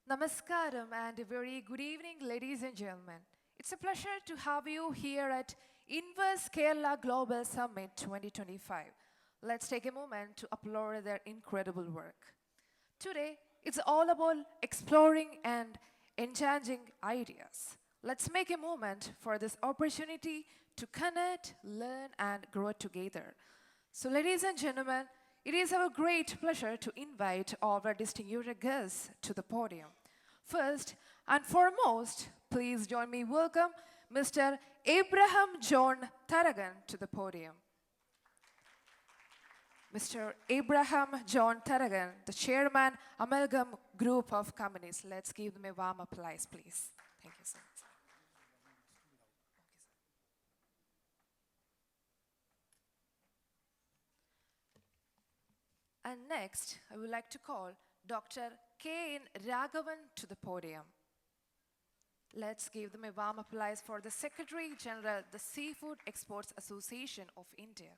Namaskaram and a very good evening, ladies and gentlemen. It's a pleasure to have you here at Kerala Global Summit 2025. Let's take a moment to applaud their incredible work. Today, it's all about exploring and enchanting ideas. Let's make a moment for this opportunity to connect, learn, and grow together. So, ladies and gentlemen, it is our great pleasure to invite our distinguished guests to the podium. First and foremost, please join me welcome Mr. Abraham John Tharagan to the podium. Mr. Abraham John Tharagan, the chairman, Amalgam Group of Companies. Let's give them a warm applause, please. Thank you so much. And next, I would like to call Dr. K. Raghavan to the podium. Let's give them a warm applause for the Secretary General, the Seafood Exports Association of India.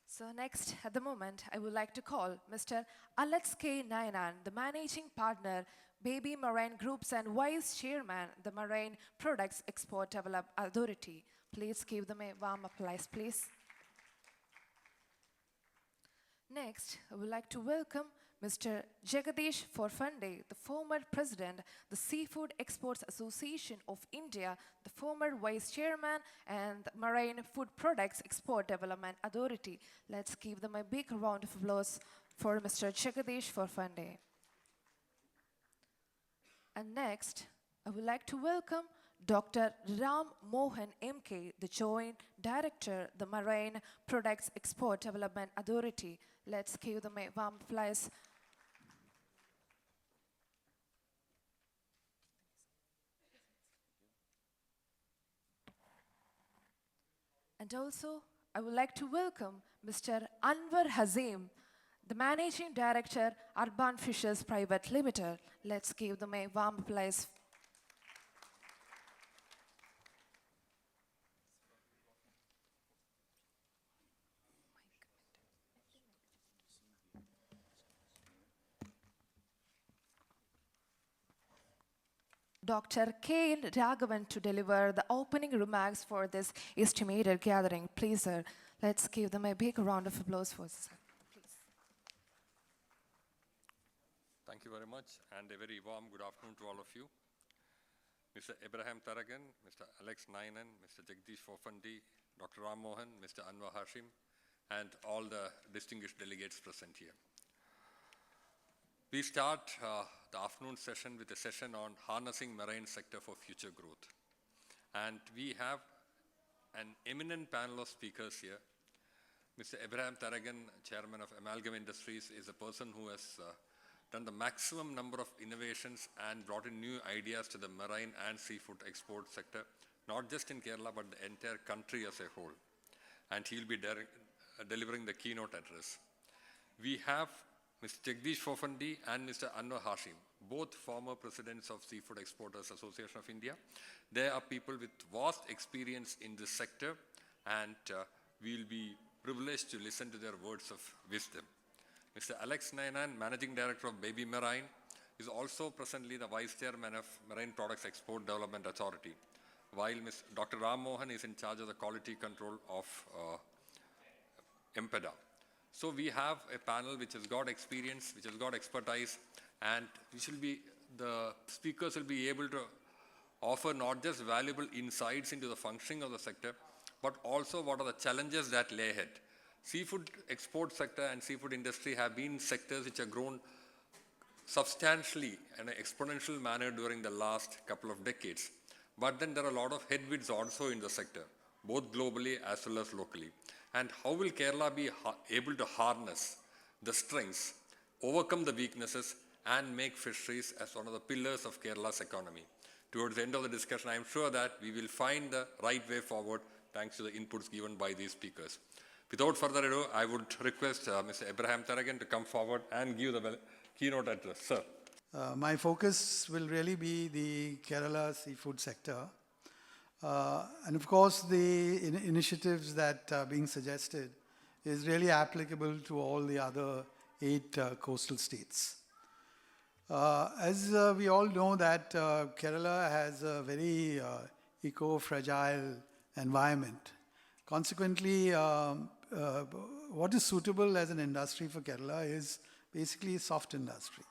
So next, at the moment, I would like to call Mr. Alex K. Nayanan, the Managing Partner, Baby Marine Groups and Vice Chairman, the Marine Products Export Development Authority. Please give them a warm applause, please. Next, I would like to welcome Mr. Jagadish Forfande, the former President, the Seafood Exports Association of India, the former Vice Chairman, and the Marine Food Products Export Development Authority. Let's give them a big round of applause for Mr. Jagadish Forfande. And next, I would like to welcome Dr. Ram Mohan MK, the Joint Director, the Marine Products Export Development Authority. Let's give them a warm applause. And also, I would like to welcome Mr. Anwar Hazim, the Managing Director, Urban Fishers Private Limited. Let's give them a warm applause. Dr. K. Raghavan to deliver the opening remarks for this estimated gathering. Please, sir, let's give them a big round of applause for this. Please. Thank you very much, and a very warm good afternoon to all of you. Mr. Abraham Tharagan, Mr. Alex Nayanan, Mr. Jagdish Fofandi, Dr. Ram Mohan, Mr. Anwar Hashim, and all the distinguished delegates present here. We start the afternoon session with a session on harnessing marine sector for future growth. And we have an eminent panel of speakers here. Mr. Abraham Tharagan, Chairman of Amalgam Industries, is a person who has done the maximum number of innovations and brought in new ideas to the marine and seafood export sector, not just in Kerala, but the entire country as a whole. And he'll be delivering the keynote address. We have Mr. Jagdish Fofandi and Mr. Anwar Hashim, both former presidents of Seafood Exporters Association of India. They are people with vast experience in this sector, and we'll be privileged to listen to their words of wisdom. Mr. Alex Nayanan, Managing Director of Baby Marine, is also presently the Vice Chairman of Marine Products Export Development Authority, while Dr. Ram Mohan is in charge of the quality control of MPEDA. So we have a panel which has got experience, which has got expertise, and the speakers will be able to offer not just valuable insights into the functioning of the sector, but also what are the challenges that lay ahead. Seafood export sector and seafood industry have been sectors which have grown substantially in an exponential manner during the last couple of decades. But then there are a lot of headwinds also in the sector, both globally as well as locally. And how will Kerala be able to harness the strengths, overcome the weaknesses, and make fisheries as one of the pillars of Kerala's economy? Towards the end of the discussion, I am sure that we will find the right way forward thanks to the inputs given by these speakers. Without further ado, I would request Mr. Abraham Tharagan to come forward and give the keynote address. Sir. My focus will really be the Kerala seafood sector. And of course, the initiatives that are being suggested is really applicable to all the other 8 coastal states. As we all know that Kerala has a very eco-fragile environment. Consequently, what is suitable as an industry for Kerala is basically soft industry.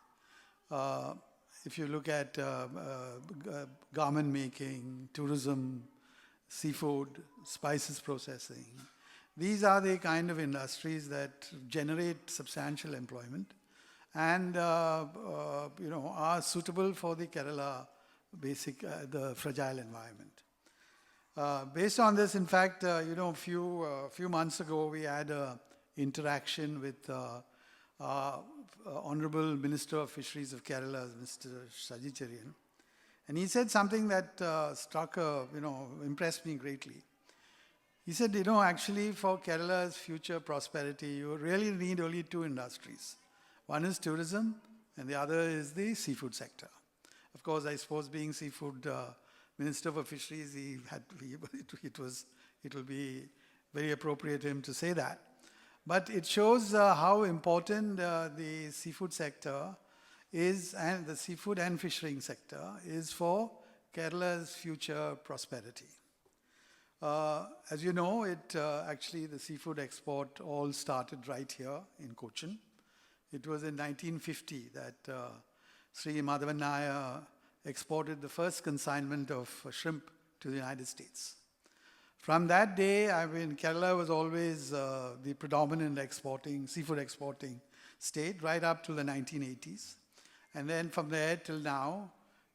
If you look at garment making, tourism, seafood, spices processing, these are the kind of industries that generate substantial employment and are suitable for the Kerala the fragile environment. Based on this, in fact, a few months ago, we had an interaction with Honorable Minister of Fisheries of Kerala, Mr. Sajicharyan, and he said something that impressed me greatly. He said, actually for Kerala's future prosperity, you really need only 2 industries. One is tourism, and the other is the seafood sector. Of course, I suppose being seafood Minister for Fisheries, it will be very appropriate for him to say that. But it shows how important the seafood sector is, and the seafood and fishing sector is for Kerala's future prosperity. As you know, actually the seafood export all started right here in Cochin. It was in 1950 that Sri Madhavan Nair exported the first consignment of shrimp to the United States. From that day, Kerala was always the predominant seafood exporting state right up to the 1980s. And then from there till now,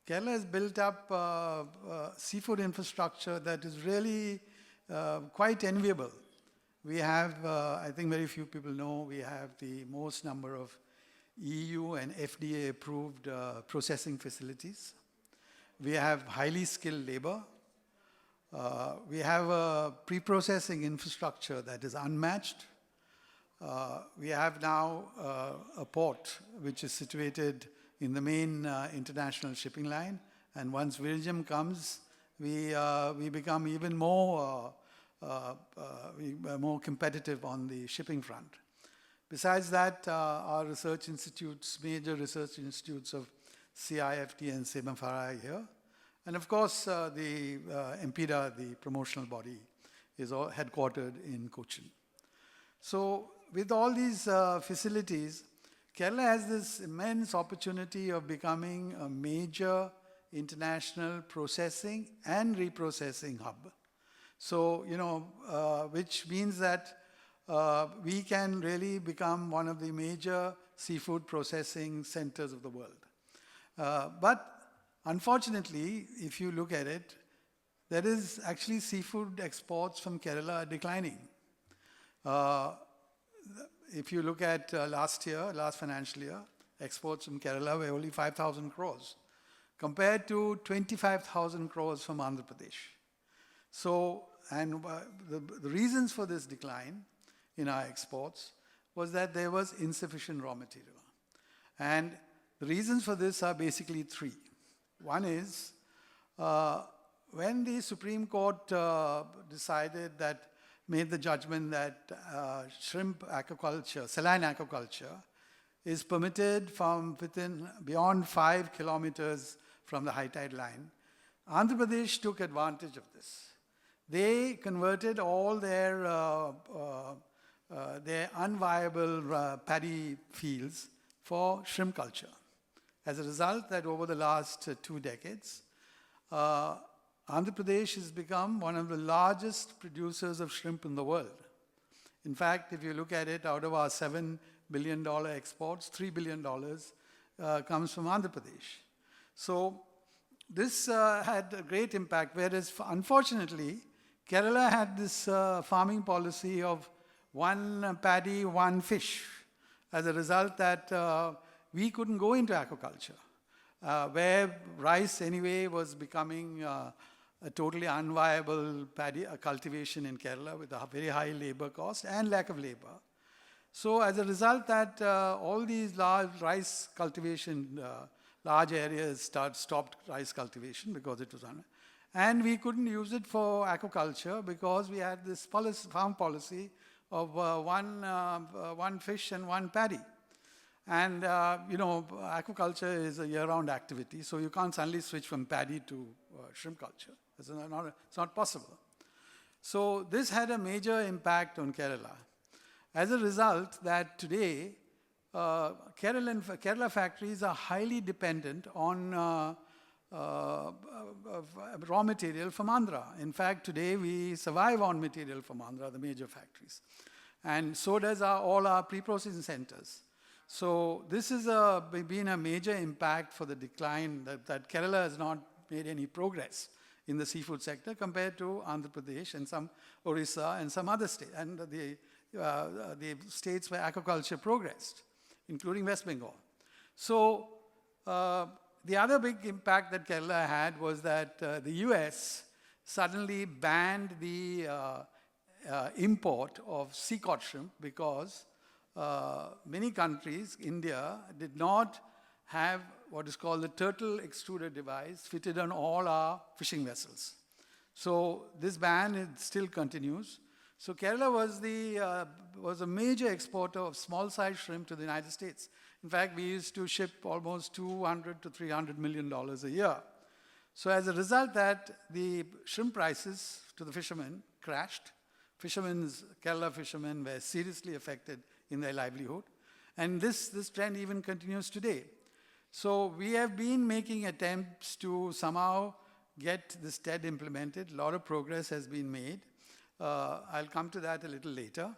Kerala has built up seafood infrastructure that is really quite enviable. We have, I think very few people know, we have the most number of EU and FDA approved processing facilities. We have highly skilled labor. We have a pre-processing infrastructure that is unmatched. We have now a port which is situated in the main international shipping line, and once Vizhinjam comes, we become even more competitive on the shipping front. Besides that, our research institutes, major research institutes of CIFT and SEMAFARA are here. And of course, the MPIDA, the promotional body, is all headquartered in Cochin. So with all these facilities, Kerala has this immense opportunity of becoming a major international processing and reprocessing hub. So, which means that we can really become one of the major seafood processing centers of the world. But unfortunately, if you look at it, there is actually seafood exports from Kerala declining. If you look at last financial year, exports from Kerala were only 5,000 crores, compared to 25,000 crores from Andhra Pradesh. So, and the reasons for this decline in our exports was that there was insufficient raw material. And the reasons for this are basically 3. One is, when the Supreme Court made the judgment that shrimp aquaculture, saline aquaculture, is permitted from beyond 5 kilometers from the high tide line, Andhra Pradesh took advantage of this. They converted all their unviable paddy fields for shrimp culture. As a result, that over the last 2 decades, Andhra Pradesh has become one of the largest producers of shrimp in the world. In fact, if you look at it, out of our $7 billion exports, $3 billion comes from Andhra Pradesh. So this had a great impact, whereas unfortunately, Kerala had this farming policy of 1 paddy, 1 fish. As a result that we couldn't go into aquaculture, where rice anyway was becoming a totally unviable paddy cultivation in Kerala with a very high labor cost and lack of labor. So as a result that all these large rice cultivation, large areas stopped rice cultivation because it was and we couldn't use it for aquaculture because we had this farm policy of 1 fish and 1 paddy. And, aquaculture is a year-round activity, so you can't suddenly switch from paddy to shrimp culture. It's not possible. So this had a major impact on Kerala. As a result, that today, Kerala factories are highly dependent on raw material from Andhra. In fact, today we survive on material from Andhra, the major factories. And so does all our pre-processing centers. So this has been a major impact for the decline that Kerala has not made any progress in the seafood sector compared to Andhra Pradesh and some Orissa and some other states, and the states where aquaculture progressed, including West Bengal. So the other big impact that Kerala had was that the US suddenly banned the import of sea cod shrimp because many countries, India, did not have what is called the turtle extruder device fitted on all our fishing vessels. So this ban still continues. So Kerala was a major exporter of small-sized shrimp to the United States. In fact, we used to ship almost $200 to $300 million a year. So as a result, that the shrimp prices to the fishermen crashed. Kerala fishermen were seriously affected in their livelihood. And this trend even continues today. So we have been making attempts to somehow get this TED implemented. A lot of progress has been made. I'll come to that a little later.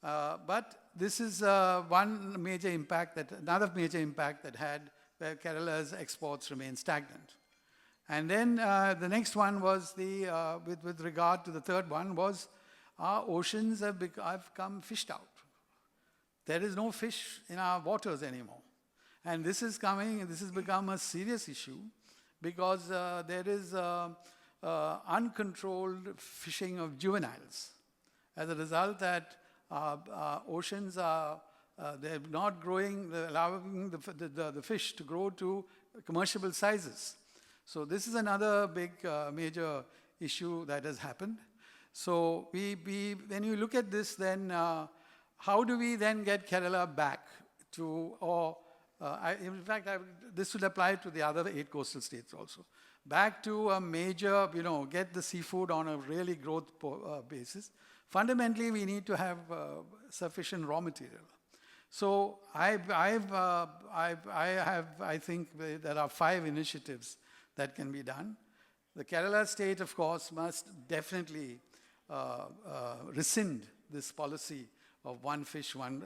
But this is another major impact that had where Kerala's exports remain stagnant. And then the next one was with regard to the third one was our oceans have become fished out. There is no fish in our waters anymore. And this has become a serious issue because there is uncontrolled fishing of juveniles. As a result, that oceans they're not growing, allowing the fish to grow to commercial sizes. So this is another big major issue that has happened. So when you look at this, then how do we then get Kerala back to, this would apply to the other 8 coastal states also, back to a major, get the seafood on a really growth basis. Fundamentally, we need to have sufficient raw material. So I think there are 5 initiatives that can be done. The Kerala state, of course, must definitely rescind this policy of one fish and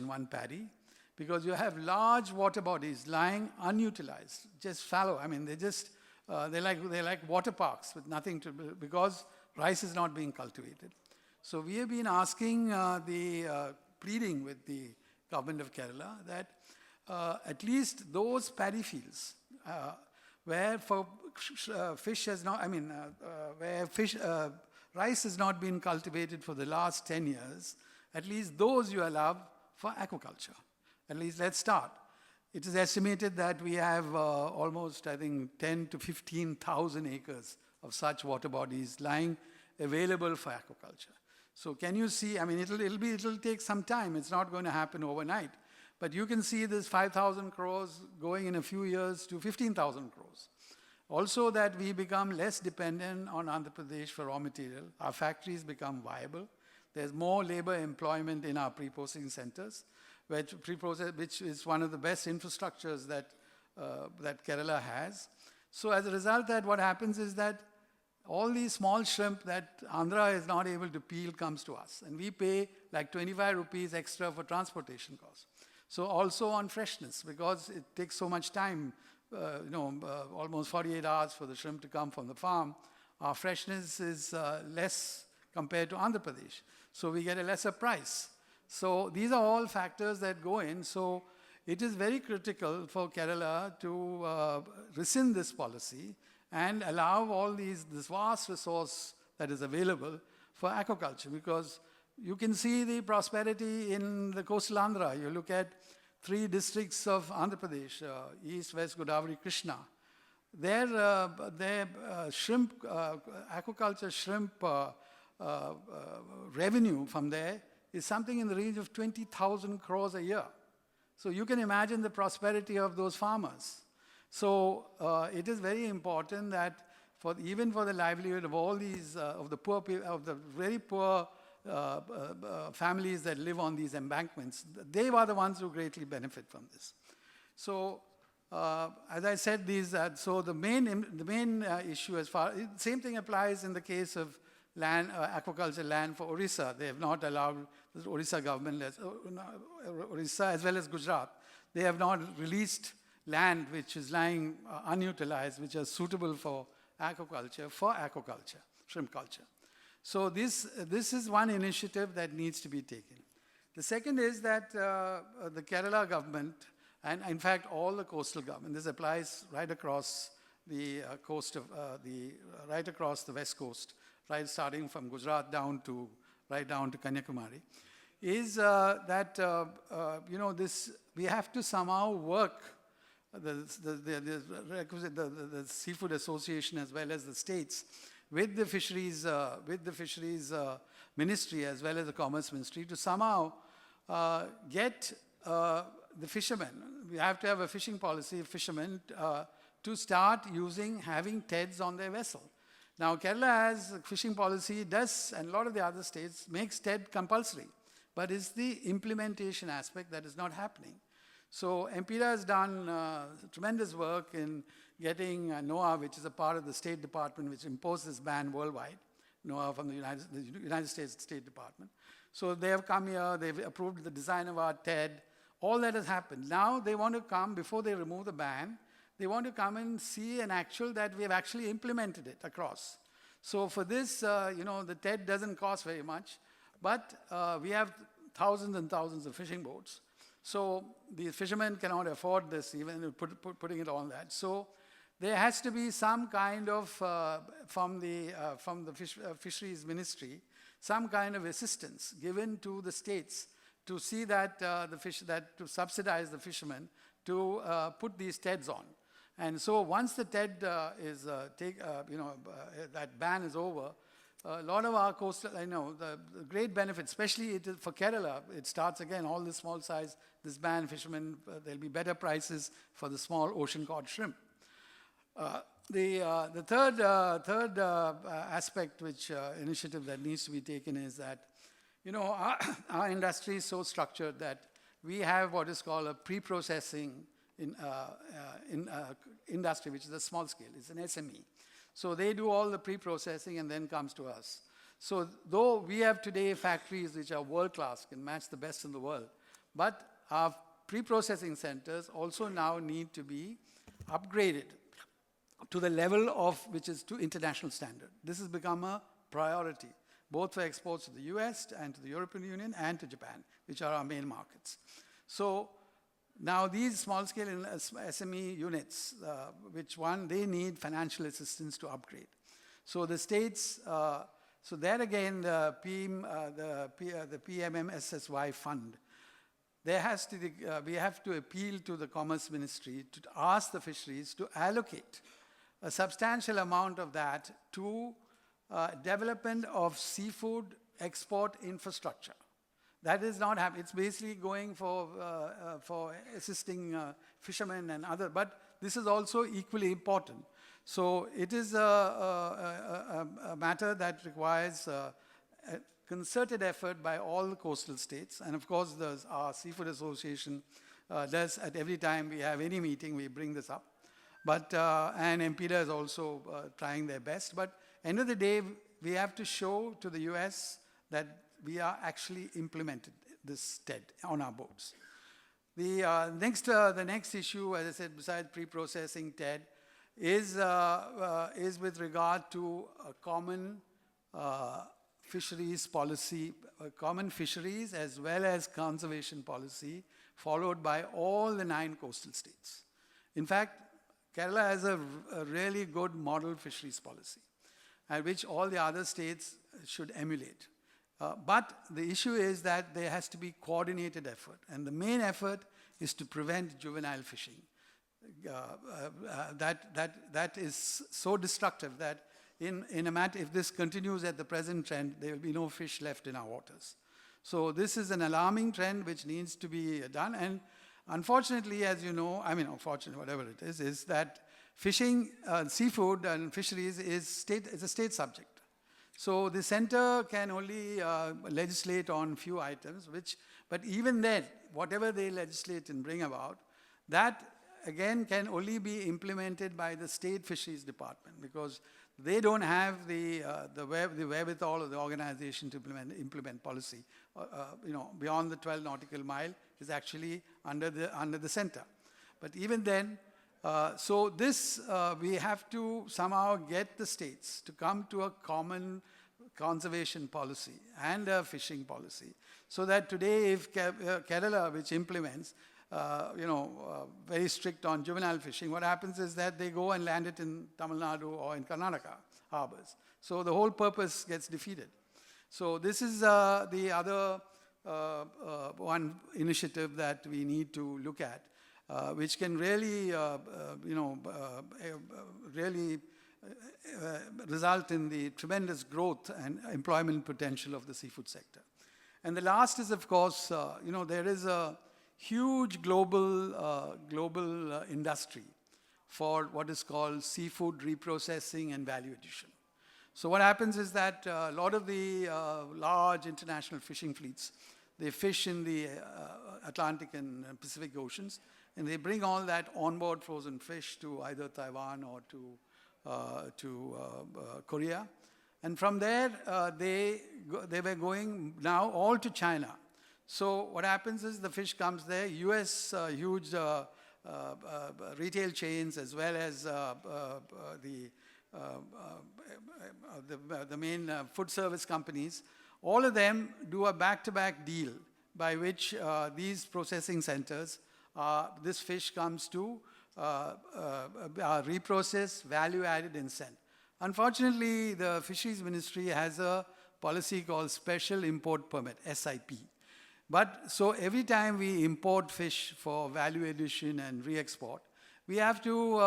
one paddy, because you have large water bodies lying unutilized, just fallow. I mean, they're like water parks with nothing to do, because rice is not being cultivated. So we have been asking pleading with the government of Kerala that at least those paddy fields where rice has not been cultivated for the last 10 years, at least those you allow for aquaculture. At least let's start. It is estimated that we have almost, 10 to 15,000 acres of such water bodies lying available for aquaculture. So can you see, it'll take some time. It's not going to happen overnight. But you can see this 5,000 crores going in a few years to 15,000 crores. Also that we become less dependent on Andhra Pradesh for raw material. Our factories become viable. There's more labor employment in our pre-processing centers, which is one of the best infrastructures that Kerala has. So as a result, what happens is that all these small shrimp that Andhra is not able to peel comes to us. And we pay like 25 rupees extra for transportation costs. So also on freshness, because it takes so much time, almost 48 hours for the shrimp to come from the farm, our freshness is less compared to Andhra Pradesh. So we get a lesser price. So these are all factors that go in. So it is very critical for Kerala to rescind this policy and allow all this vast resource that is available for aquaculture, because you can see the prosperity in the coastal Andhra. You look at 3 districts of Andhra Pradesh, East, West, Godavari, Krishna. Their aquaculture shrimp revenue from there is something in the range of 20,000 crores a year. So you can imagine the prosperity of those farmers. So it is very important that even for the livelihood of all these, of the very poor families that live on these embankments, they are the ones who greatly benefit from this. So as I said, so the main issue same thing applies in the case of land, aquaculture land for Orissa. They have not allowed, the Orissa government, Orissa as well as Gujarat, they have not released land which is lying unutilized, which are suitable for aquaculture, shrimp culture. So this is one initiative that needs to be taken. The second is that the Kerala government, and in fact all the coastal government, this applies right across the coast of right across the west coast, right starting from Gujarat right down to Kanyakumari, is that we have to somehow work the Seafood Association as well as the states with the fisheries ministry as well as the Commerce Ministry to somehow get the fishermen. We have to have a fishing policy of fishermen to start having TEDs on their vessel. Now, Kerala has a fishing policy, and a lot of the other states makes TED compulsory, but it's the implementation aspect that is not happening. So MPDA has done tremendous work in getting NOAA, which is a part of the State Department, which imposed this ban worldwide, NOAA from the United States State Department. So they have come here, they've approved the design of our TED, all that has happened. Now they want to come, before they remove the ban, they want to come and see an actual that we have actually implemented it across. So for this, the TED doesn't cost very much, but we have thousands and thousands of fishing boats. So the fishermen cannot afford this, even putting it on that. So there has to be some kind of, from the fisheries ministry, some kind of assistance given to the states to see that to subsidize the fishermen to put these TEDs on. And so once the TED that ban is over, a lot of our coastal, the great benefit, especially for Kerala, it starts again, all the small size, this ban, fishermen, there'll be better prices for the small ocean cod shrimp. The third aspect, initiative that needs to be taken is that, our industry is so structured that we have what is called a pre-processing industry, which is a small scale. It's an SME. So they do all the pre-processing and then comes to us. So though we have today factories which are world-class, can match the best in the world, but our pre-processing centers also now need to be upgraded to the level of which is to international standard. This has become a priority, both for exports to the US and to the European Union and to Japan, which are our main markets. So now these small-scale SME units, they need financial assistance to upgrade. So the states, so there again, the PMMSSY fund, we have to appeal to the Commerce Ministry to ask the fisheries to allocate a substantial amount of that to development of seafood export infrastructure. That is not happening. It's basically going for assisting fishermen and other, but this is also equally important. So it is a matter that requires a concerted effort by all the coastal states, and of course our Seafood Association does at every time we have any meeting, we bring this up. But and MPDA is also trying their best. But end of the day, we have to show to the US that we are actually implemented this TED on our boats. The next issue, as I said, besides pre-processing TED, is with regard to a common fisheries policy, common fisheries as well as conservation policy followed by all the 9 coastal states. In fact, Kerala has a really good model fisheries policy, which all the other states should emulate. But the issue is that there has to be coordinated effort, and the main effort is to prevent juvenile fishing. That is so destructive that if this continues at the present trend, there will be no fish left in our waters. So this is an alarming trend which needs to be done, and Unfortunately, as you know, I mean, unfortunately, whatever it is that fishing, seafood and fisheries is a state subject. So the center can only legislate on few items, but even then, whatever they legislate and bring about, that again can only be implemented by the state fisheries department, because they don't have the wherewithal of the organization to implement policy. Beyond the 12 nautical mile is actually under the center. But even then, we have to somehow get the states to come to a common conservation policy and a fishing policy, so that today if Kerala, which implements, very strict on juvenile fishing, what happens is that they go and land it in Tamil Nadu or in Karnataka harbors. So the whole purpose gets defeated. So this is the other one initiative that we need to look at, which can really, result in the tremendous growth and employment potential of the seafood sector. And the last is, of course, there is a huge global industry for what is called seafood reprocessing and value addition. So what happens is that a lot of the large international fishing fleets, they fish in the Atlantic and Pacific Oceans, and they bring all that onboard frozen fish to either Taiwan or to Korea. And from there, they were going now all to China. So what happens is the fish comes there, US huge retail chains, as well as the main food service companies, all of them do a back-to-back deal by which these processing centers, this fish comes to reprocess, value-added, and sent. Unfortunately, the Fisheries Ministry has a policy called Special Import Permit, SIP. But so every time we import fish for value addition and re-export, we have to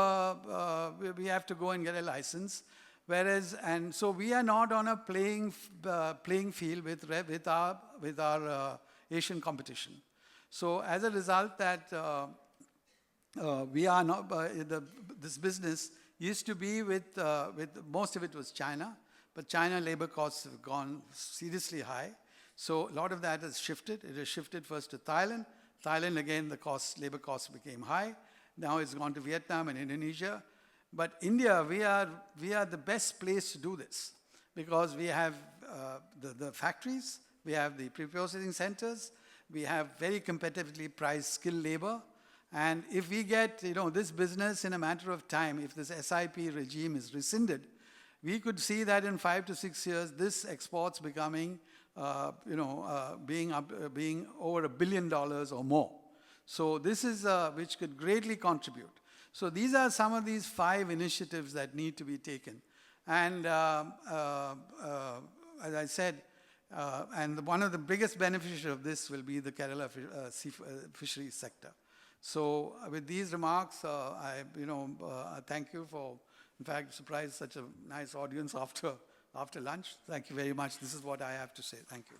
go and get a license. And so we are not on a playing field with our Asian competition. So as a result, that we are not this business used to be with most of it was China, but China labor costs have gone seriously high. So a lot of that has shifted. It has shifted first to Thailand. Thailand, again, labor costs became high. Now it's gone to Vietnam and Indonesia. But India, we are the best place to do this, because we have the factories, we have the pre-processing centers, we have very competitively priced skilled labor. And if we get this business in a matter of time, if this SIP regime is rescinded, we could see that in 5 to 6 years, this exports becoming, being over $1 billion or more. So this is which could greatly contribute. So these are some of these 5 initiatives that need to be taken. And as I said, and one of the biggest beneficiaries of this will be the Kerala fisheries sector. So with these remarks, I thank you for, in fact, surprised such a nice audience after lunch. Thank you very much. This is what I have to say. Thank you.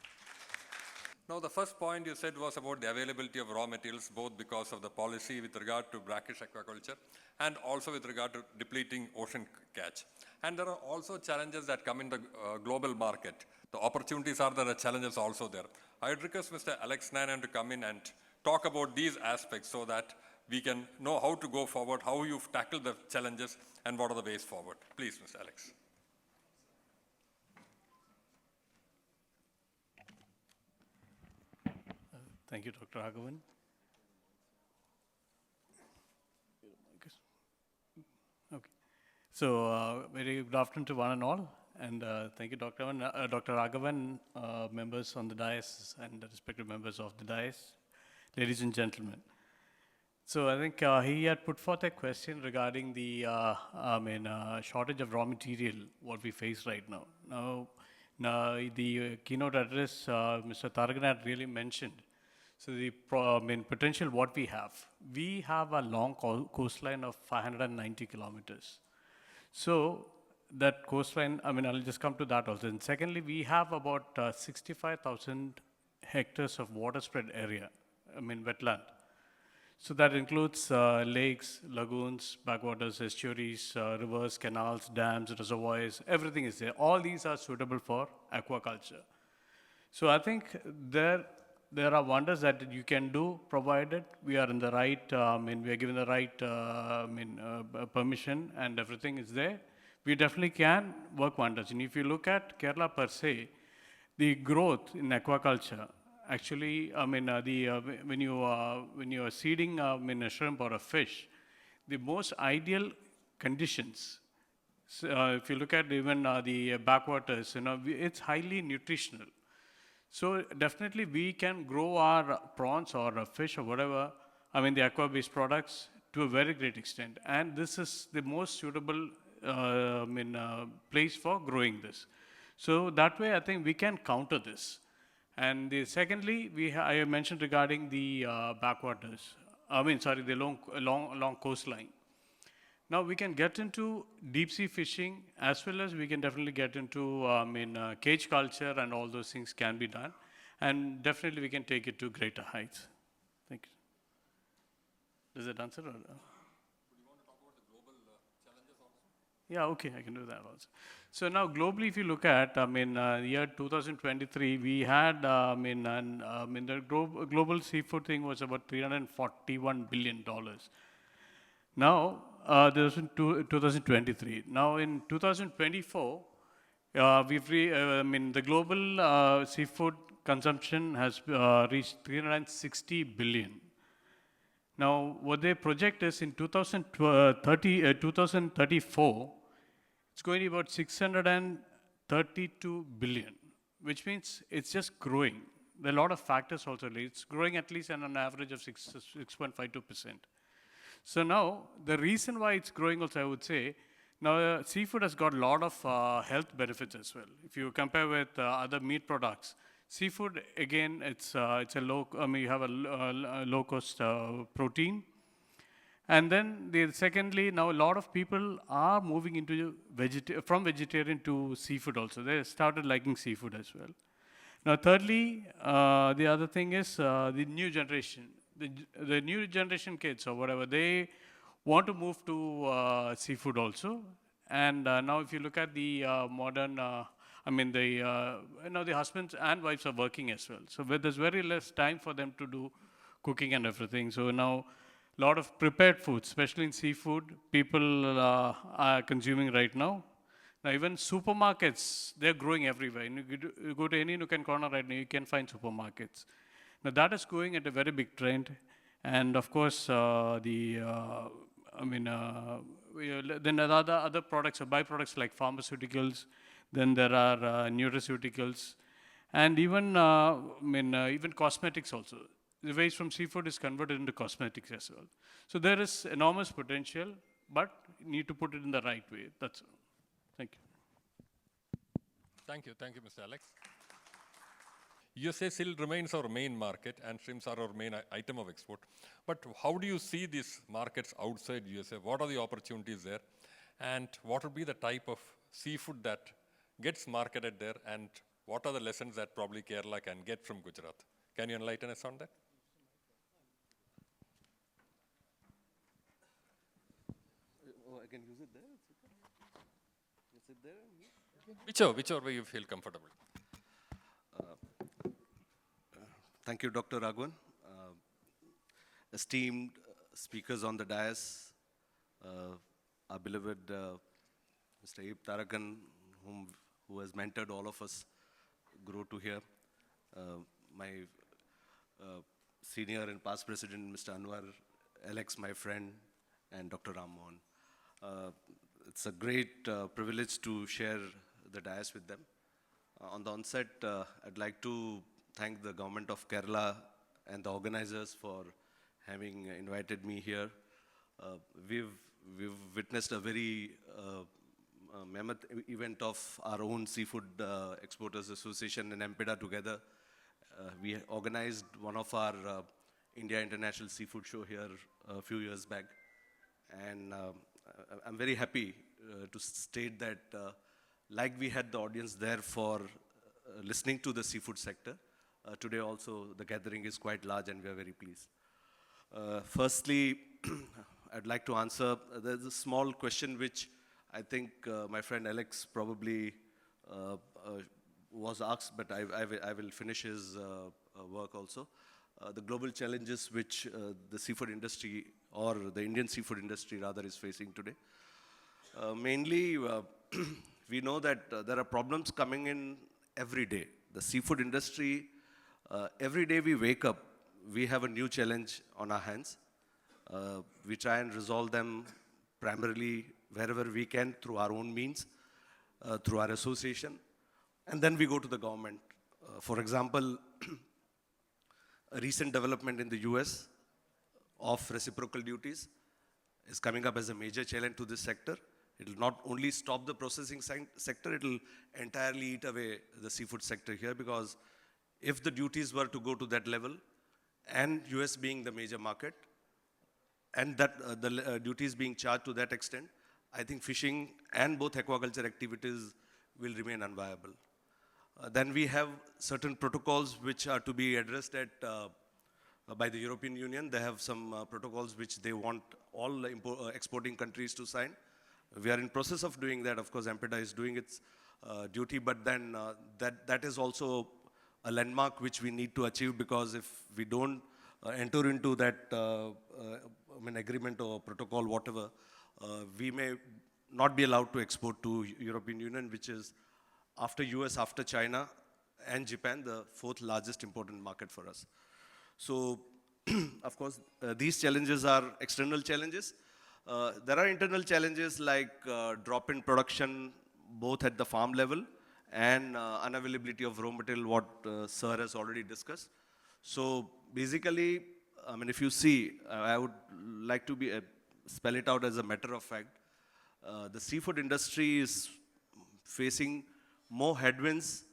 Now, the first point you said was about the availability of raw materials, both because of the policy with regard to brackish aquaculture and also with regard to depleting ocean catch. And there are also challenges that come in the global market. The opportunities are there, the challenges also there. I would request Mr. Alex Nanan to come in and talk about these aspects so that we can know how to go forward, how you've tackled the challenges, and what are the ways forward. Please, Mr. Alex. Thank you, Dr. Raghavan. Okay. So, very good afternoon to one and all, and thank you, Dr. Raghavan, members on the dais, and the respective members of the dais, ladies and gentlemen. So, I think he had put forth a question regarding the shortage of raw material, what we face right now. Now the keynote address, Mr. Taragan had really mentioned. So the potential what we have a long coastline of 590 kilometers. So that coastline, I'll just come to that also. And secondly, we have about 65,000 hectares of water spread area, wetland. So that includes lakes, lagoons, backwaters, estuaries, rivers, canals, dams, reservoirs, everything is there. All these are suitable for aquaculture. So I think there are wonders that you can do, provided we are in the right, we are given the right, permission and everything is there. We definitely can work wonders. And if you look at Kerala per se, the growth in aquaculture, actually, when you are seeding, a shrimp or a fish, the most ideal conditions. So, if you look at even the backwaters, it's highly nutritional. So definitely we can grow our prawns or a fish or whatever, the aqua-based products to a very great extent. And this is the most suitable place for growing this. So that way I think we can counter this. And secondly, I mentioned regarding the backwaters, the long coastline. Now we can get into deep sea fishing as well as we can definitely get into cage culture, and all those things can be done. And definitely we can take it to greater heights. Thank you. Does that answer? Or? Yeah, okay, I can do that also. So now globally, if you look at, year 2023, we had, the global seafood thing was about $341 billion. Now, this was in 2023. Now in 2024, the global seafood consumption has reached 360 billion. Now, what they project is in 2034, it's going to be about 632 billion, which means it's just growing. There are a lot of factors also. It's growing at least at an average of 6.52%. So now, the reason why it's growing also, I would say, now seafood has got a lot of health benefits as well. If you compare with other meat products, seafood, again, it's a low, you have a low cost protein. And then secondly, now a lot of people are moving into from vegetarian to seafood also. They started liking seafood as well. Now thirdly, the other thing is the new generation. The new generation kids or whatever, they want to move to seafood also. And now if you look at the modern, the husbands and wives are working as well. So there's very less time for them to do cooking and everything. So now a lot of prepared foods, especially in seafood, people are consuming right now. Now even supermarkets, they're growing everywhere. You go to any nook and corner right now, you can find supermarkets. Now that is going at a very big trend. And of course, then there are other products or byproducts like pharmaceuticals, then there are nutraceuticals, and even even cosmetics also. The waste from seafood is converted into cosmetics as well. So there is enormous potential, but you need to put it in the right way. That's all. Thank you. Thank you, Mr. Alex. USA still remains our main market, and shrimps are our main item of export. But how do you see these markets outside USA? What are the opportunities there? And what would be the type of seafood that gets marketed there? And what are the lessons that probably Kerala can get from Gujarat? Can you enlighten us on that? Oh, I can use it there? Is it there? Whichever way you feel comfortable. Thank you, Dr. Raghavan. Esteemed speakers on the dais, our beloved Mr. Abe Tarakan, who has mentored all of us grow to here, my senior and past president, Mr. Anwar, Alex, my friend, and Dr. Ram Mohan. It's a great privilege to share the dais with them. On the onset, I'd like to thank the government of Kerala and the organizers for having invited me here. We've witnessed a very mammoth event of our own Seafood Exporters Association and MPEDA together. We organized one of our India International Seafood Show here a few years back. And I'm very happy to state that like we had the audience there for listening to the seafood sector, today also the gathering is quite large and we are very pleased. Firstly, I'd like to answer, there's a small question which I think my friend Alex probably was asked, but I will finish his work also. The global challenges which the seafood industry, or the Indian seafood industry rather, is facing today. Mainly, we know that there are problems coming in every day. The seafood industry, every day we wake up, we have a new challenge on our hands. We try and resolve them primarily wherever we can through our own means, through our association, and then we go to the government. For example, a recent development in the US of reciprocal duties is coming up as a major challenge to this sector. It will not only stop the processing sector, it will entirely eat away the seafood sector here, because if the duties were to go to that level, and US being the major market, and that the duties being charged to that extent, I think fishing and both aquaculture activities will remain unviable. Then we have certain protocols which are to be addressed by the European Union. They have some protocols which they want all exporting countries to sign. We are in process of doing that. Of course, AMPEDA is doing its duty, but then that is also a landmark which we need to achieve, because if we don't enter into that agreement or protocol, whatever, we may not be allowed to export to European Union, which is after US, after China and Japan, the fourth largest important market for us. So, of course, these challenges are external challenges. There are internal challenges like drop in production, both at the farm level and unavailability of raw material, what Sir has already discussed. So basically, I mean, if you see, I would like to spell it out as a matter of fact. The seafood industry is facing more headwinds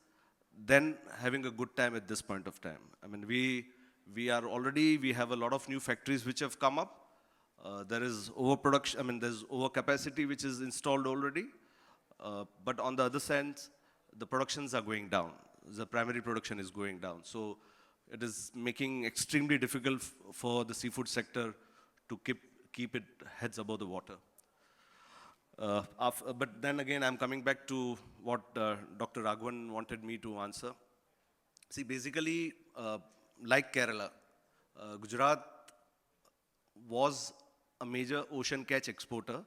than having a good time at this point of time. I mean, we have a lot of new factories which have come up. There is overproduction, I mean, there's overcapacity which is installed already. But on the other side, the productions are going down. The primary production is going down. So it is making extremely difficult for the seafood sector to keep it heads above the water. But then again, I'm coming back to what Dr. Raghavan wanted me to answer. See, basically, like Kerala, Gujarat was a major ocean catch exporter.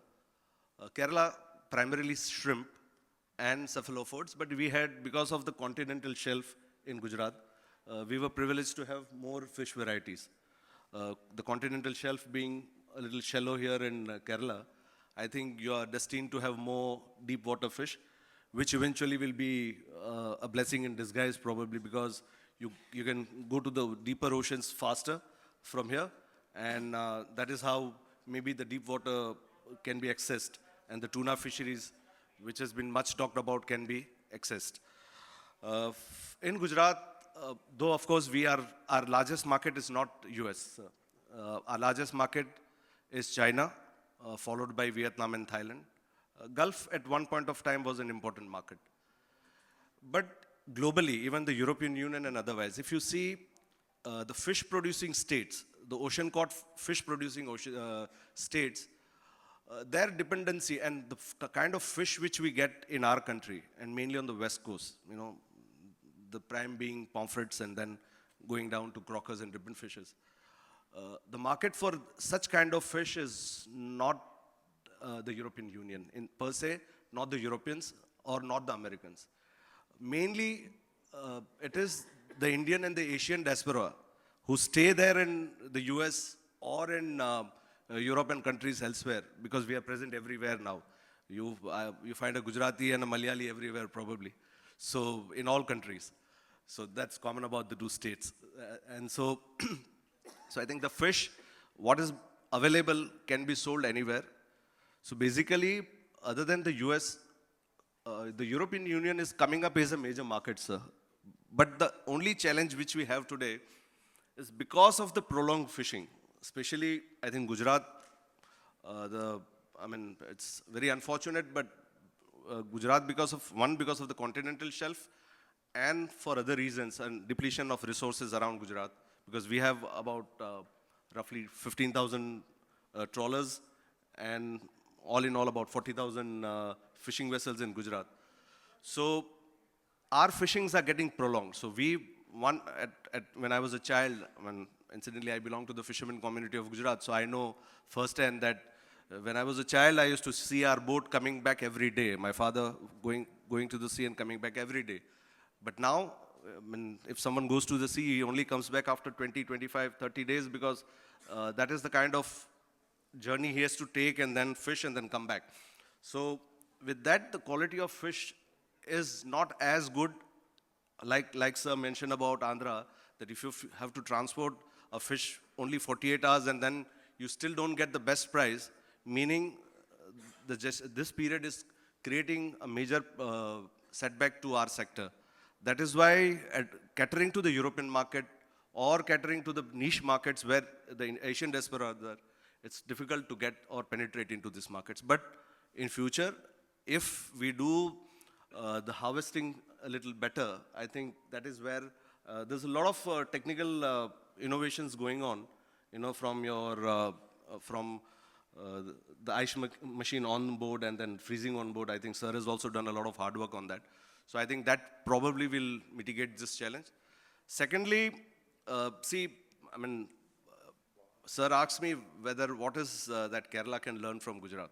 Kerala primarily shrimp and cephalopods, but we had, because of the continental shelf in Gujarat, we were privileged to have more fish varieties. The continental shelf being a little shallow here in Kerala, I think you are destined to have more deep water fish, which eventually will be a blessing in disguise probably, because you can go to the deeper oceans faster from here, and that is how maybe the deep water can be accessed, and the tuna fisheries, which has been much talked about, can be accessed. In Gujarat, though of course our largest market is not US. Our largest market is China, followed by Vietnam and Thailand. Gulf at one point of time was an important market. But globally, even the European Union and otherwise, if you see the fish producing states, the ocean caught fish producing states, their dependency and the kind of fish which we get in our country, and mainly on the west coast, you know, the prime being pomfrets and then going down to croakers and ribbon fishes. The market for such kind of fish is not the European Union in per se, not the Europeans or not the Americans. Mainly, it is the Indian and the Asian diaspora who stay there in the US or in European countries elsewhere, because we are present everywhere now. You find a Gujarati and a Malayali everywhere probably. So in all countries. So that's common about the two states. And so, so I think the fish, what is available can be sold anywhere. So basically, other than the US, the European Union is coming up as a major market, sir. But the only challenge which we have today is because of the prolonged fishing, especially I think Gujarat, it's very unfortunate, but Gujarat because of the continental shelf, and for other reasons, and depletion of resources around Gujarat, because we have about roughly 15,000 trawlers, and all in all about 40,000 fishing vessels in Gujarat. So our fishings are getting prolonged. So when I was a child, incidentally I belong to the fishermen community of Gujarat, so I know firsthand that when I was a child, I used to see our boat coming back every day. My father going to the sea and coming back every day. But now, if someone goes to the sea, he only comes back after 20, 25, 30 days because that is the kind of journey he has to take and then fish and then come back. So with that, the quality of fish is not as good, like sir mentioned about Andhra, that if you have to transport a fish only 48 hours and then you still don't get the best price, meaning this period is creating a major setback to our sector. That is why catering to the European market or catering to the niche markets where the Asian diaspora are there, it's difficult to get or penetrate into these markets. But in future, if we do the harvesting a little better, I think that is where there's a lot of technical innovations going on, from your the ice machine on board and then freezing on board. I think sir has also done a lot of hard work on that. So I think that probably will mitigate this challenge. Secondly, sir asked me what is that Kerala can learn from Gujarat.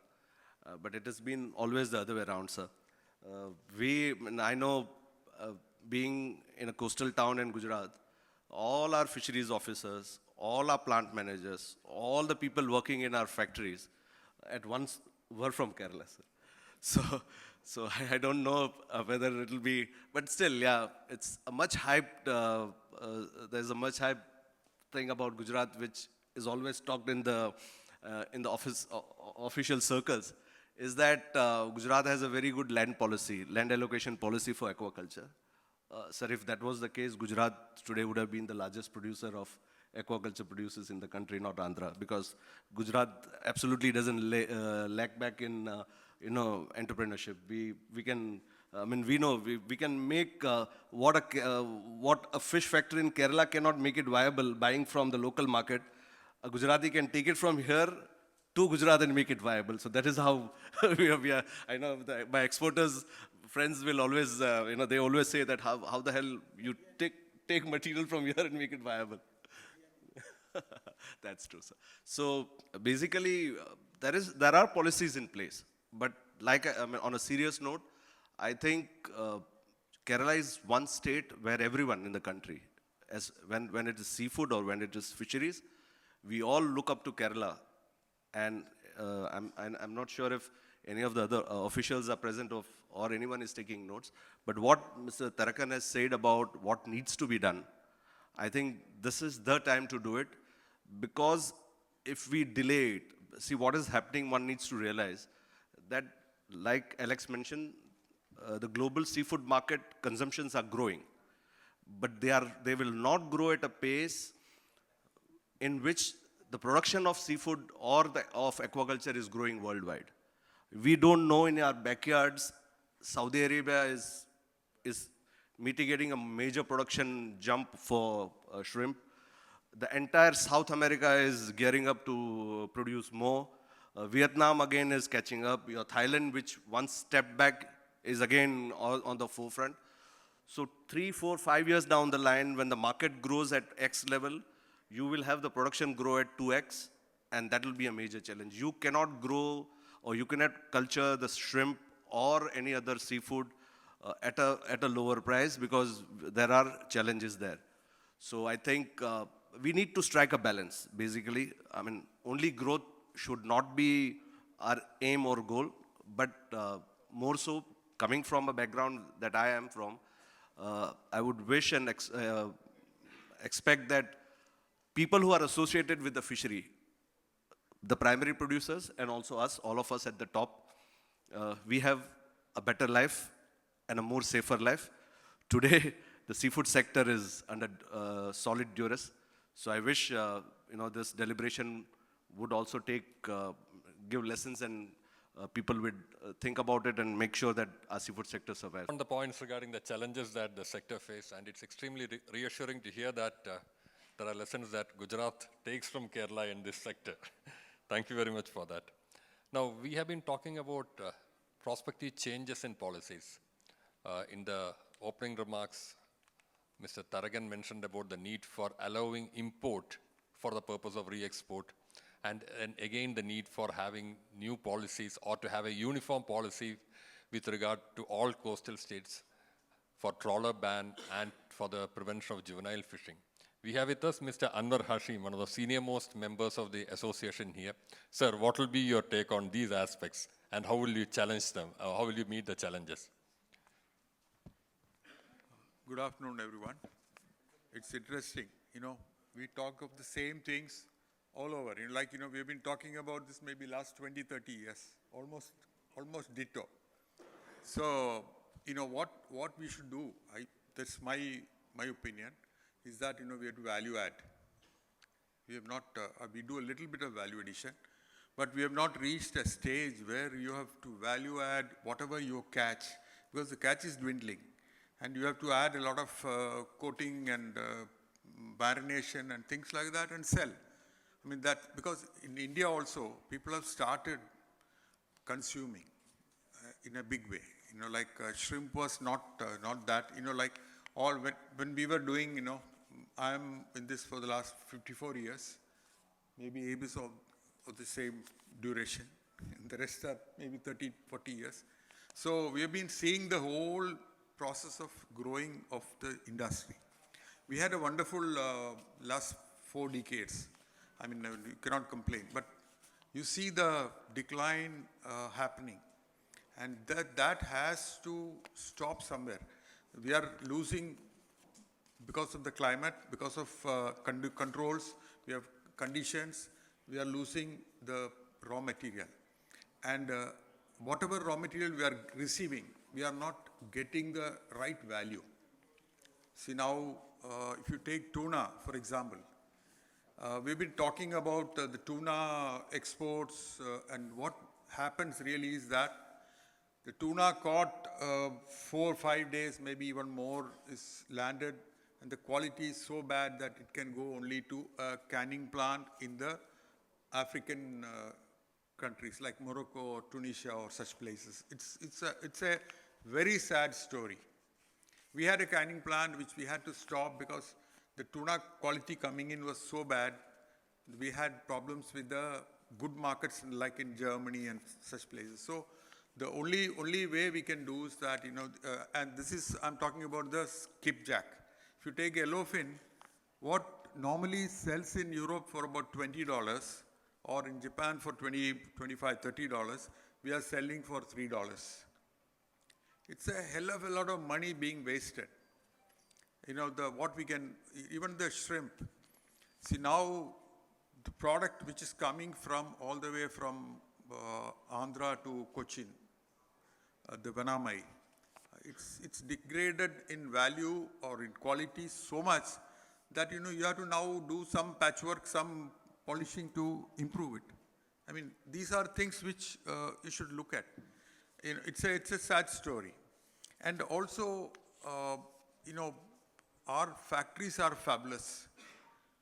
But it has been always the other way around, sir. I know being in a coastal town in Gujarat, all our fisheries officers, all our plant managers, all the people working in our factories at once were from Kerala, sir. So I don't know whether it will be, but still, yeah, it's a much hyped, there's a much hyped thing about Gujarat which is always talked in the official circles, is that Gujarat has a very good land allocation policy for aquaculture. Sir, if that was the case, Gujarat today would have been the largest producer of aquaculture producers in the country, not Andhra, because Gujarat absolutely doesn't lack back in entrepreneurship. We can we can make what a fish factory in Kerala cannot make it viable buying from the local market. A Gujarati can take it from here to Gujarat and make it viable. So that is how we are. I know my exporters friends will always, they always say that how the hell you take material from here and make it viable. That's true, sir. So basically, there are policies in place. But on a serious note, I think Kerala is one state where everyone in the country, when it is seafood or when it is fisheries, we all look up to Kerala. And I'm not sure if any of the other officials are present or anyone is taking notes. But what Mr. Tarakan has said about what needs to be done, I think this is the time to do it. Because if we delay it, see what is happening, one needs to realize that, like Alex mentioned, the global seafood market consumptions are growing. But they will not grow at a pace in which the production of seafood or of aquaculture is growing worldwide. We don't know in our backyards, Saudi Arabia is mitigating a major production jump for shrimp. The entire South America is gearing up to produce more. Vietnam again is catching up. Thailand, which once stepped back, is again on the forefront. So 3, 4, 5 years down the line, when the market grows at X level, you will have the production grow at 2X, and that will be a major challenge. You cannot grow or you cannot culture the shrimp or any other seafood at a lower price because there are challenges there. So I think we need to strike a balance, basically. Only growth should not be our aim or goal, but more so, coming from a background that I am from, I would wish and expect that people who are associated with the fishery, the primary producers and also us, all of us at the top, we have a better life and a more safer life. Today, the seafood sector is under solid duress. So I wish this deliberation would also give lessons and people would think about it and make sure that our seafood sector survives. On the points regarding the challenges that the sector faces, and it's extremely reassuring to hear that there are lessons that Gujarat takes from Kerala in this sector. Thank you very much for that. Now, we have been talking about prospective changes in policies. In the opening remarks, Mr. Taragan mentioned about the need for allowing import for the purpose of re-export, and again the need for having new policies or to have a uniform policy with regard to all coastal states for trawler ban and for the prevention of juvenile fishing. We have with us Mr. Anwar Hashim, one of the senior most members of the association here. Sir, what will be your take on these aspects and how will you challenge them? How will you meet the challenges? Good afternoon, everyone. It's interesting, we talk of the same things all over. We've been talking about this maybe last 20, 30 years, almost ditto. So, what we should do, that's my opinion, is that, we have to value add. We have not, we do a little bit of value addition, but we have not reached a stage where you have to value add whatever you catch, because the catch is dwindling. And you have to add a lot of coating and marination and things like that and sell. I mean because in India also, people have started consuming in a big way. Shrimp was not that, when we were doing, I'm in this for the last 54 years, maybe Abe of the same duration. The rest are maybe 30, 40 years. So we have been seeing the whole process of growing of the industry. We had a wonderful last 4 decades. I mean, you cannot complain, but you see the decline happening, and that has to stop somewhere. We are losing because of the climate, because of controls, we have conditions, we are losing the raw material. And whatever raw material we are receiving, we are not getting the right value. See now, if you take tuna, for example, we've been talking about the tuna exports, and what happens really is that the tuna caught 4 or 5 days, maybe even more, is landed, and the quality is so bad that it can go only to a canning plant in the African countries like Morocco or Tunisia or such places. It's a very sad story. We had a canning plant which we had to stop because the tuna quality coming in was so bad. We had problems with the good markets like in Germany and such places. So the only way we can do is that, and this is, I'm talking about the skipjack. If you take yellowfin, what normally sells in Europe for about $20 or in Japan for $20, $25, $30, we are selling for $3. It's a hell of a lot of money being wasted. What we can, even the shrimp. See now, the product which is coming from all the way from Andhra to Cochin, the Vanamai, it's degraded in value or in quality so much that, you have to now do some patchwork, some polishing to improve it. I mean, these are things which you should look at. It's a sad story. And also, our factories are fabulous,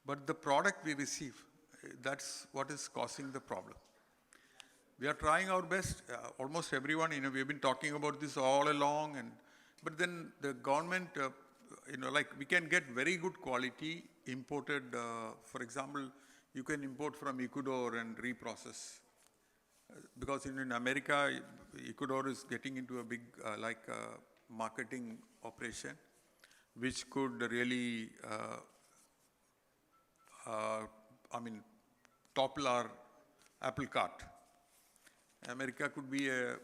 but the product we receive, that's what is causing the problem. We are trying our best, almost everyone, we've been talking about this all along, but then the government, we can get very good quality imported, for example, you can import from Ecuador and reprocess. Because in America, Ecuador is getting into a big, marketing operation, which could really, topple our apple cart. America could be a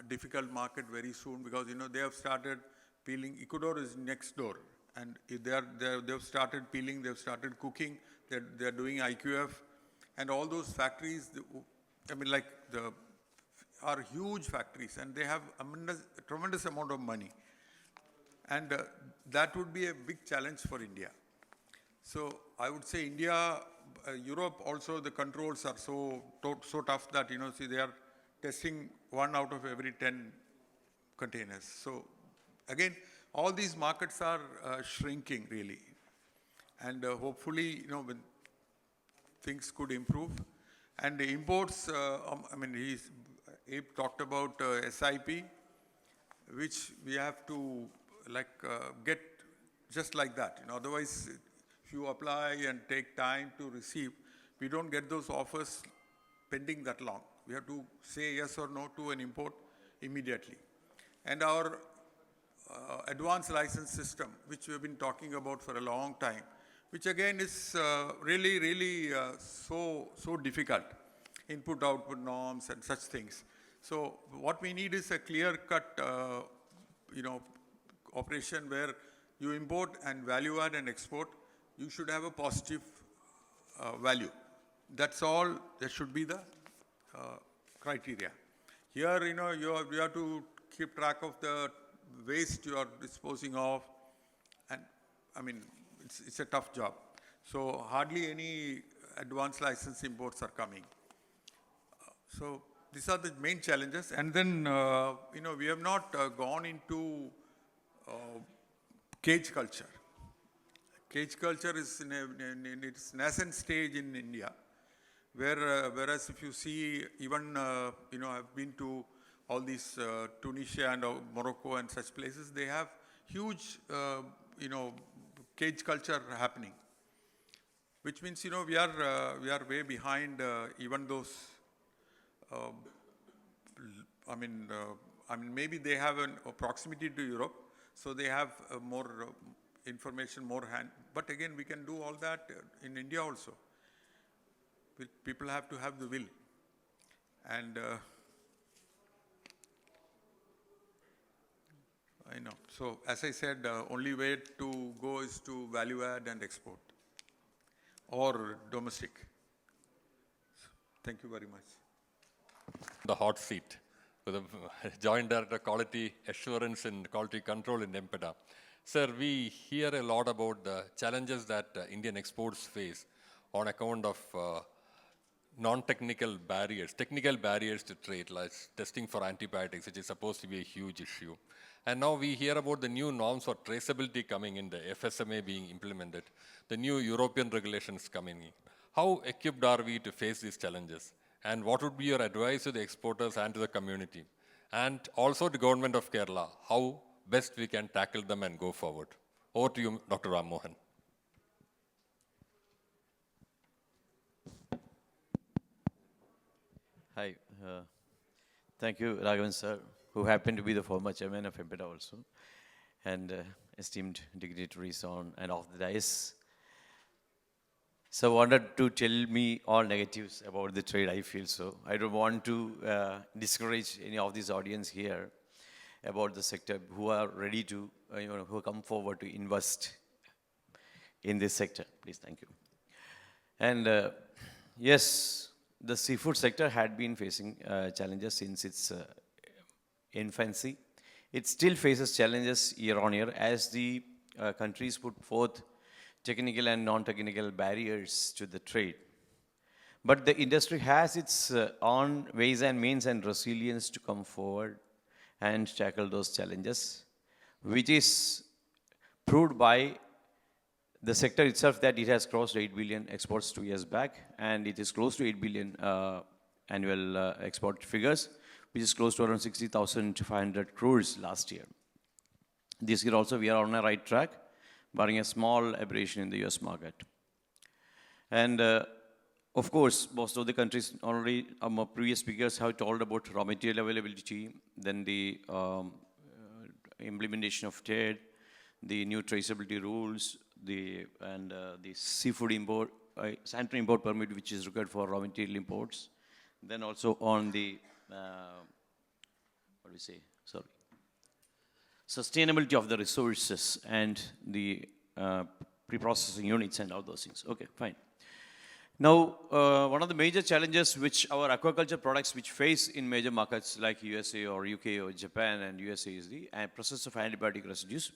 difficult market very soon because, they have started peeling. Ecuador is next door, and they've started peeling, they've started cooking, they're doing IQF, and all those factories, are huge factories, and they have a tremendous amount of money. And that would be a big challenge for India. So I would say India, Europe also, the controls are so tough that, they are testing 1 out of every 10 containers. So again, all these markets are shrinking really. And hopefully, when things could improve. And the imports, Abe talked about SIP, which we have to get just like that. Otherwise, if you apply and take time to receive, we don't get those offers pending that long. We have to say yes or no to an import immediately. And our advanced license system, which we have been talking about for a long time, which again is really so difficult, input-output norms and such things. So what we need is a clear-cut, operation where you import and value add and export. You should have a positive value. That's all. That should be the criteria. Here, you have to keep track of the waste you are disposing of, and it's a tough job. So hardly any advanced license imports are coming. So these are the main challenges. And then, we have not gone into cage culture. Cage culture is in its nascent stage in India, whereas if you see, even, I've been to all these Tunisia and Morocco and such places, they have huge, cage culture happening, which means, we are way behind even those, maybe they have a proximity to Europe, so they have more information, more hand. But again, we can do all that in India also. People have to have the will. And I know. So as I said, only way to go is to value add and export or domestic. Thank you very much. The hot seat with the Joint Director Quality Assurance and Quality Control in MPEDA. Sir, we hear a lot about the challenges that Indian exports face on account of non-technical barriers, technical barriers to trade, like testing for antibiotics, which is supposed to be a huge issue. And now we hear about the new norms for traceability coming in, the FSMA being implemented, the new European regulations coming in. How equipped are we to face these challenges? And what would be your advice to the exporters and to the community? And also the government of Kerala, how best we can tackle them and go forward? Over to you, Dr. Ram Mohan. Hi. Thank you, Raghavan sir, who happened to be the former chairman of MPEDA also, and esteemed dignitaries on and off the dais. So wanted to tell me all negatives about the trade, I feel so. I don't want to discourage any of this audience here about the sector who are ready to, who come forward to invest in this sector. Please, thank you. And yes, the seafood sector had been facing challenges since its infancy. It still faces challenges year on year as the countries put forth technical and non-technical barriers to the trade. But the industry has its own ways and means and resilience to come forward and tackle those challenges, which is proved by the sector itself that it has crossed 8 billion exports 2 years back, and it is close to 8 billion annual export figures, which is close to around 60,500 crores last year. This year also we are on a right track, barring a small aberration in the US market. And of course, most of the countries already, previous speakers have told about raw material availability, then the implementation of trade, the new traceability rules, the seafood import, sanitary import permit, which is required for raw material imports. Then also on the, sustainability of the resources and the pre-processing units and all those things. Okay, fine. Now, one of the major challenges which our aquaculture products which face in major markets like USA or UK or Japan and USA is the process of antibiotic residues.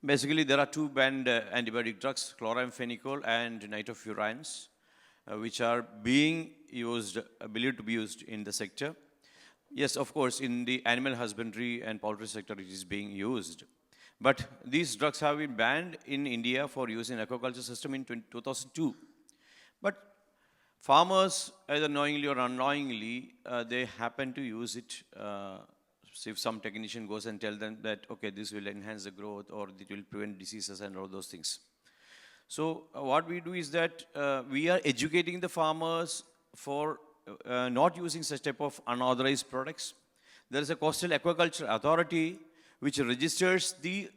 Basically, there are two banned antibiotic drugs, chloramphenicol and nitrofurans, which are being used, believed to be used in the sector. Yes, of course, in the animal husbandry and poultry sector it is being used. But these drugs have been banned in India for use in aquaculture system in 2002. But farmers, either knowingly or unknowingly, they happen to use it. So if some technician goes and tell them that, okay, this will enhance the growth or it will prevent diseases and all those things. So what we do is that we are educating the farmers for not using such type of unauthorized products. There is a Coastal Aquaculture Authority which registers the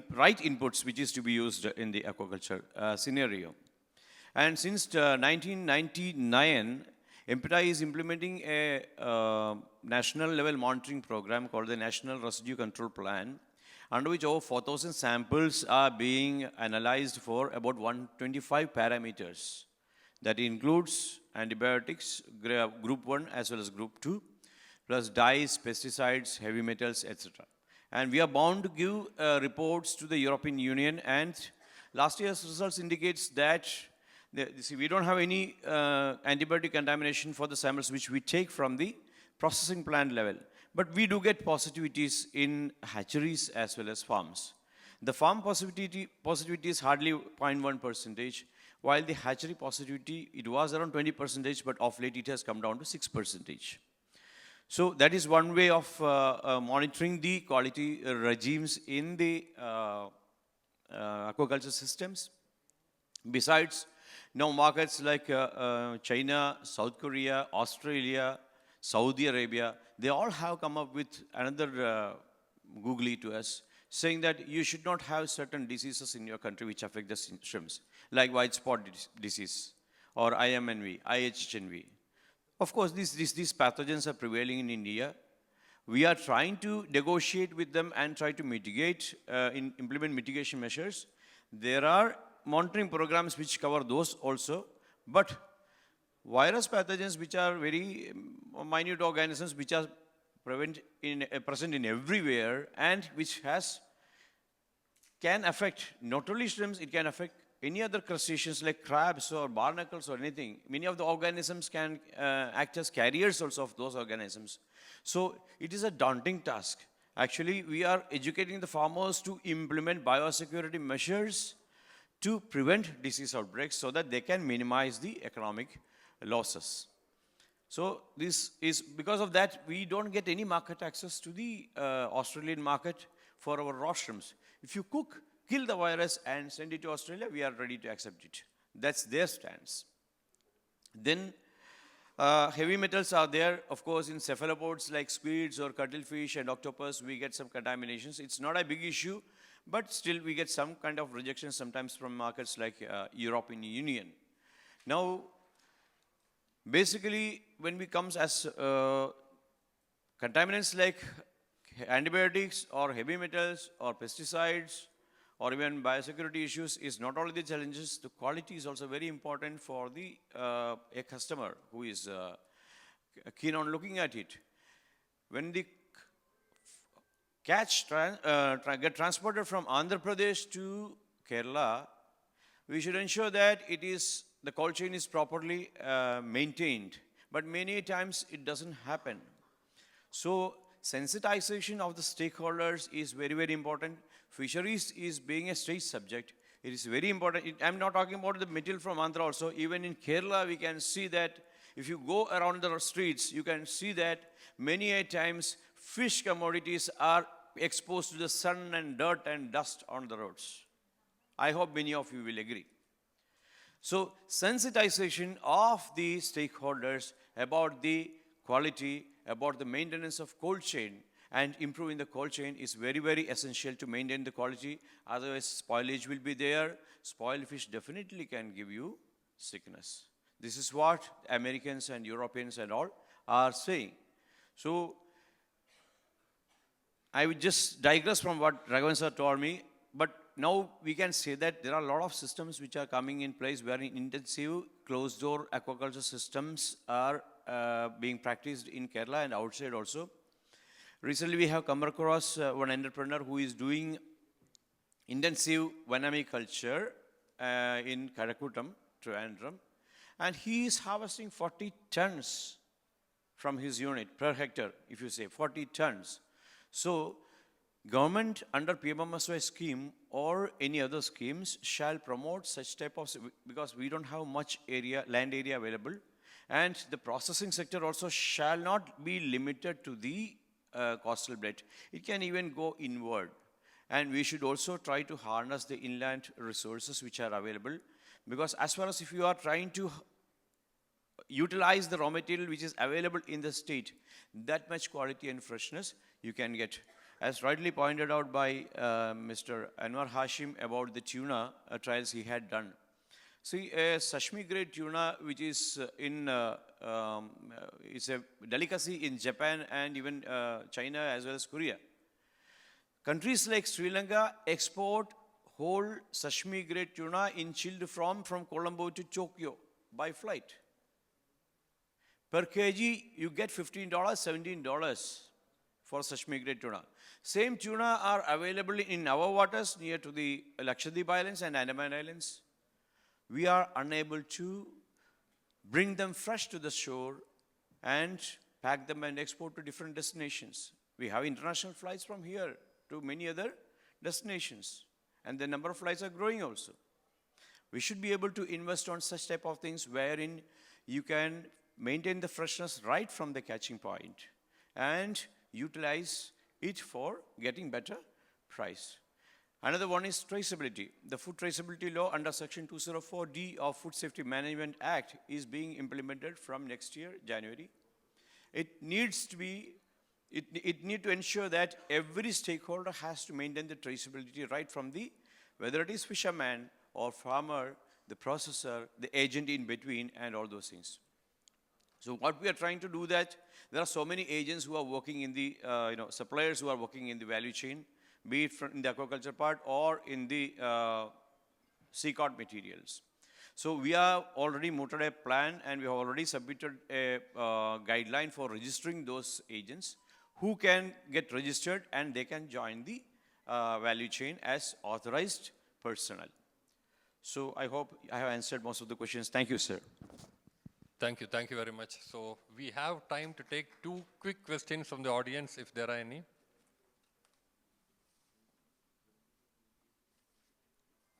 right inputs which is to be used in the aquaculture scenario. And since 1999, MPTA is implementing a national level monitoring program called the National Residue Control Plan, under which over 4,000 samples are being analyzed for about 125 parameters. That includes antibiotics, group 1 as well as group 2, plus dyes, pesticides, heavy metals, etc. And we are bound to give reports to the European Union, and last year's results indicates that we don't have any antibiotic contamination for the samples which we take from the processing plant level. But we do get positivities in hatcheries as well as farms. The farm positivity is hardly 0.1%, while the hatchery positivity, it was around 20%, but of late it has come down to 6%. So that is one way of monitoring the quality regimes in the aquaculture systems. Besides, now markets like China, South Korea, Australia, Saudi Arabia, they all have come up with another googly to us, saying that you should not have certain diseases in your country which affect the shrimps, like white spot disease or IMNV, IHNV. Of course, these pathogens are prevailing in India. We are trying to negotiate with them and try to mitigate, implement mitigation measures. There are monitoring programs which cover those also, but virus pathogens which are very minute organisms which are present in everywhere and which can affect not only shrimps, it can affect any other crustaceans like crabs or barnacles or anything. Many of the organisms can act as carriers also of those organisms. So it is a daunting task. Actually, we are educating the farmers to implement biosecurity measures to prevent disease outbreaks so that they can minimize the economic losses. So this is, because of that, we don't get any market access to the Australian market for our raw shrimps. If you kill the virus and send it to Australia, we are ready to accept it. That's their stance. Then heavy metals are there, of course, in cephalopods like squids or cuttlefish and octopus, we get some contaminations. It's not a big issue, but still we get some kind of rejection sometimes from markets like European Union. Now, basically, when we come as contaminants like antibiotics or heavy metals or pesticides or even biosecurity issues is not only the challenges, the quality is also very important for the a customer who is keen on looking at it. When the catch get transported from Andhra Pradesh to Kerala, we should ensure that the cold chain is properly maintained. But many times it doesn't happen. So sensitization of the stakeholders is very, very important. Fisheries is being a state subject. It is very important. I'm not talking about the material from Andhra also. Even in Kerala, we can see that if you go around the streets, you can see that many a times fish commodities are exposed to the sun and dirt and dust on the roads. I hope many of you will agree. So sensitization of the stakeholders about the quality, about the maintenance of cold chain and improving the cold chain is very, very essential to maintain the quality. Otherwise, spoilage will be there. Spoiled fish definitely can give you sickness. This is what Americans and Europeans and all are saying. So I would just digress from what Raghavan sir told me, but now we can say that there are a lot of systems which are coming in place where intensive closed-door aquaculture systems are being practiced in Kerala and outside also. Recently, we have come across one entrepreneur who is doing intensive vanami culture in Karakutam, Trivandrum, and he is harvesting 40 tons from his unit per hectare, if you say 40 tons. So Government under PMMSY scheme or any other schemes shall promote such type of, because we don't have much area, land area available, and the processing sector also shall not be limited to the coastal belt. It can even go inward. And we should also try to harness the inland resources which are available, because as far as if you are trying to utilize the raw material which is available in the state, that much quality and freshness you can get. As rightly pointed out by Mr. Anwar Hashim about the tuna trials he had done. See, a sashimi grade tuna, which is it's a delicacy in Japan and even China as well as Korea. Countries like Sri Lanka export whole sashimi grade tuna in chilled form from Colombo to Tokyo by flight. Per kg, you get $15, $17 for sashimi grade tuna. Same tuna are available in our waters near to the Lakshadweep Islands and Andaman Islands. We are unable to bring them fresh to the shore and pack them and export to different destinations. We have international flights from here to many other destinations, and the number of flights are growing also. We should be able to invest on such type of things wherein you can maintain the freshness right from the catching point and utilize it for getting better price. Another one is traceability. The food traceability law under section 204D of Food Safety Management Act is being implemented from next year, January. It needs to be, it need to ensure that every stakeholder has to maintain the traceability right from the, whether it is fisherman or farmer, the processor, the agent in between, and all those things. So what we are trying to do that, there are so many agents who are working in the, suppliers who are working in the value chain, be it in the aquaculture part or in the sea cod materials. So we have already mooted a plan and we have already submitted a guideline for registering those agents who can get registered and they can join the value chain as authorized personnel. So I hope I have answered most of the questions. Thank you, sir. Thank you very much. So we have time to take 2 quick questions from the audience if there are any.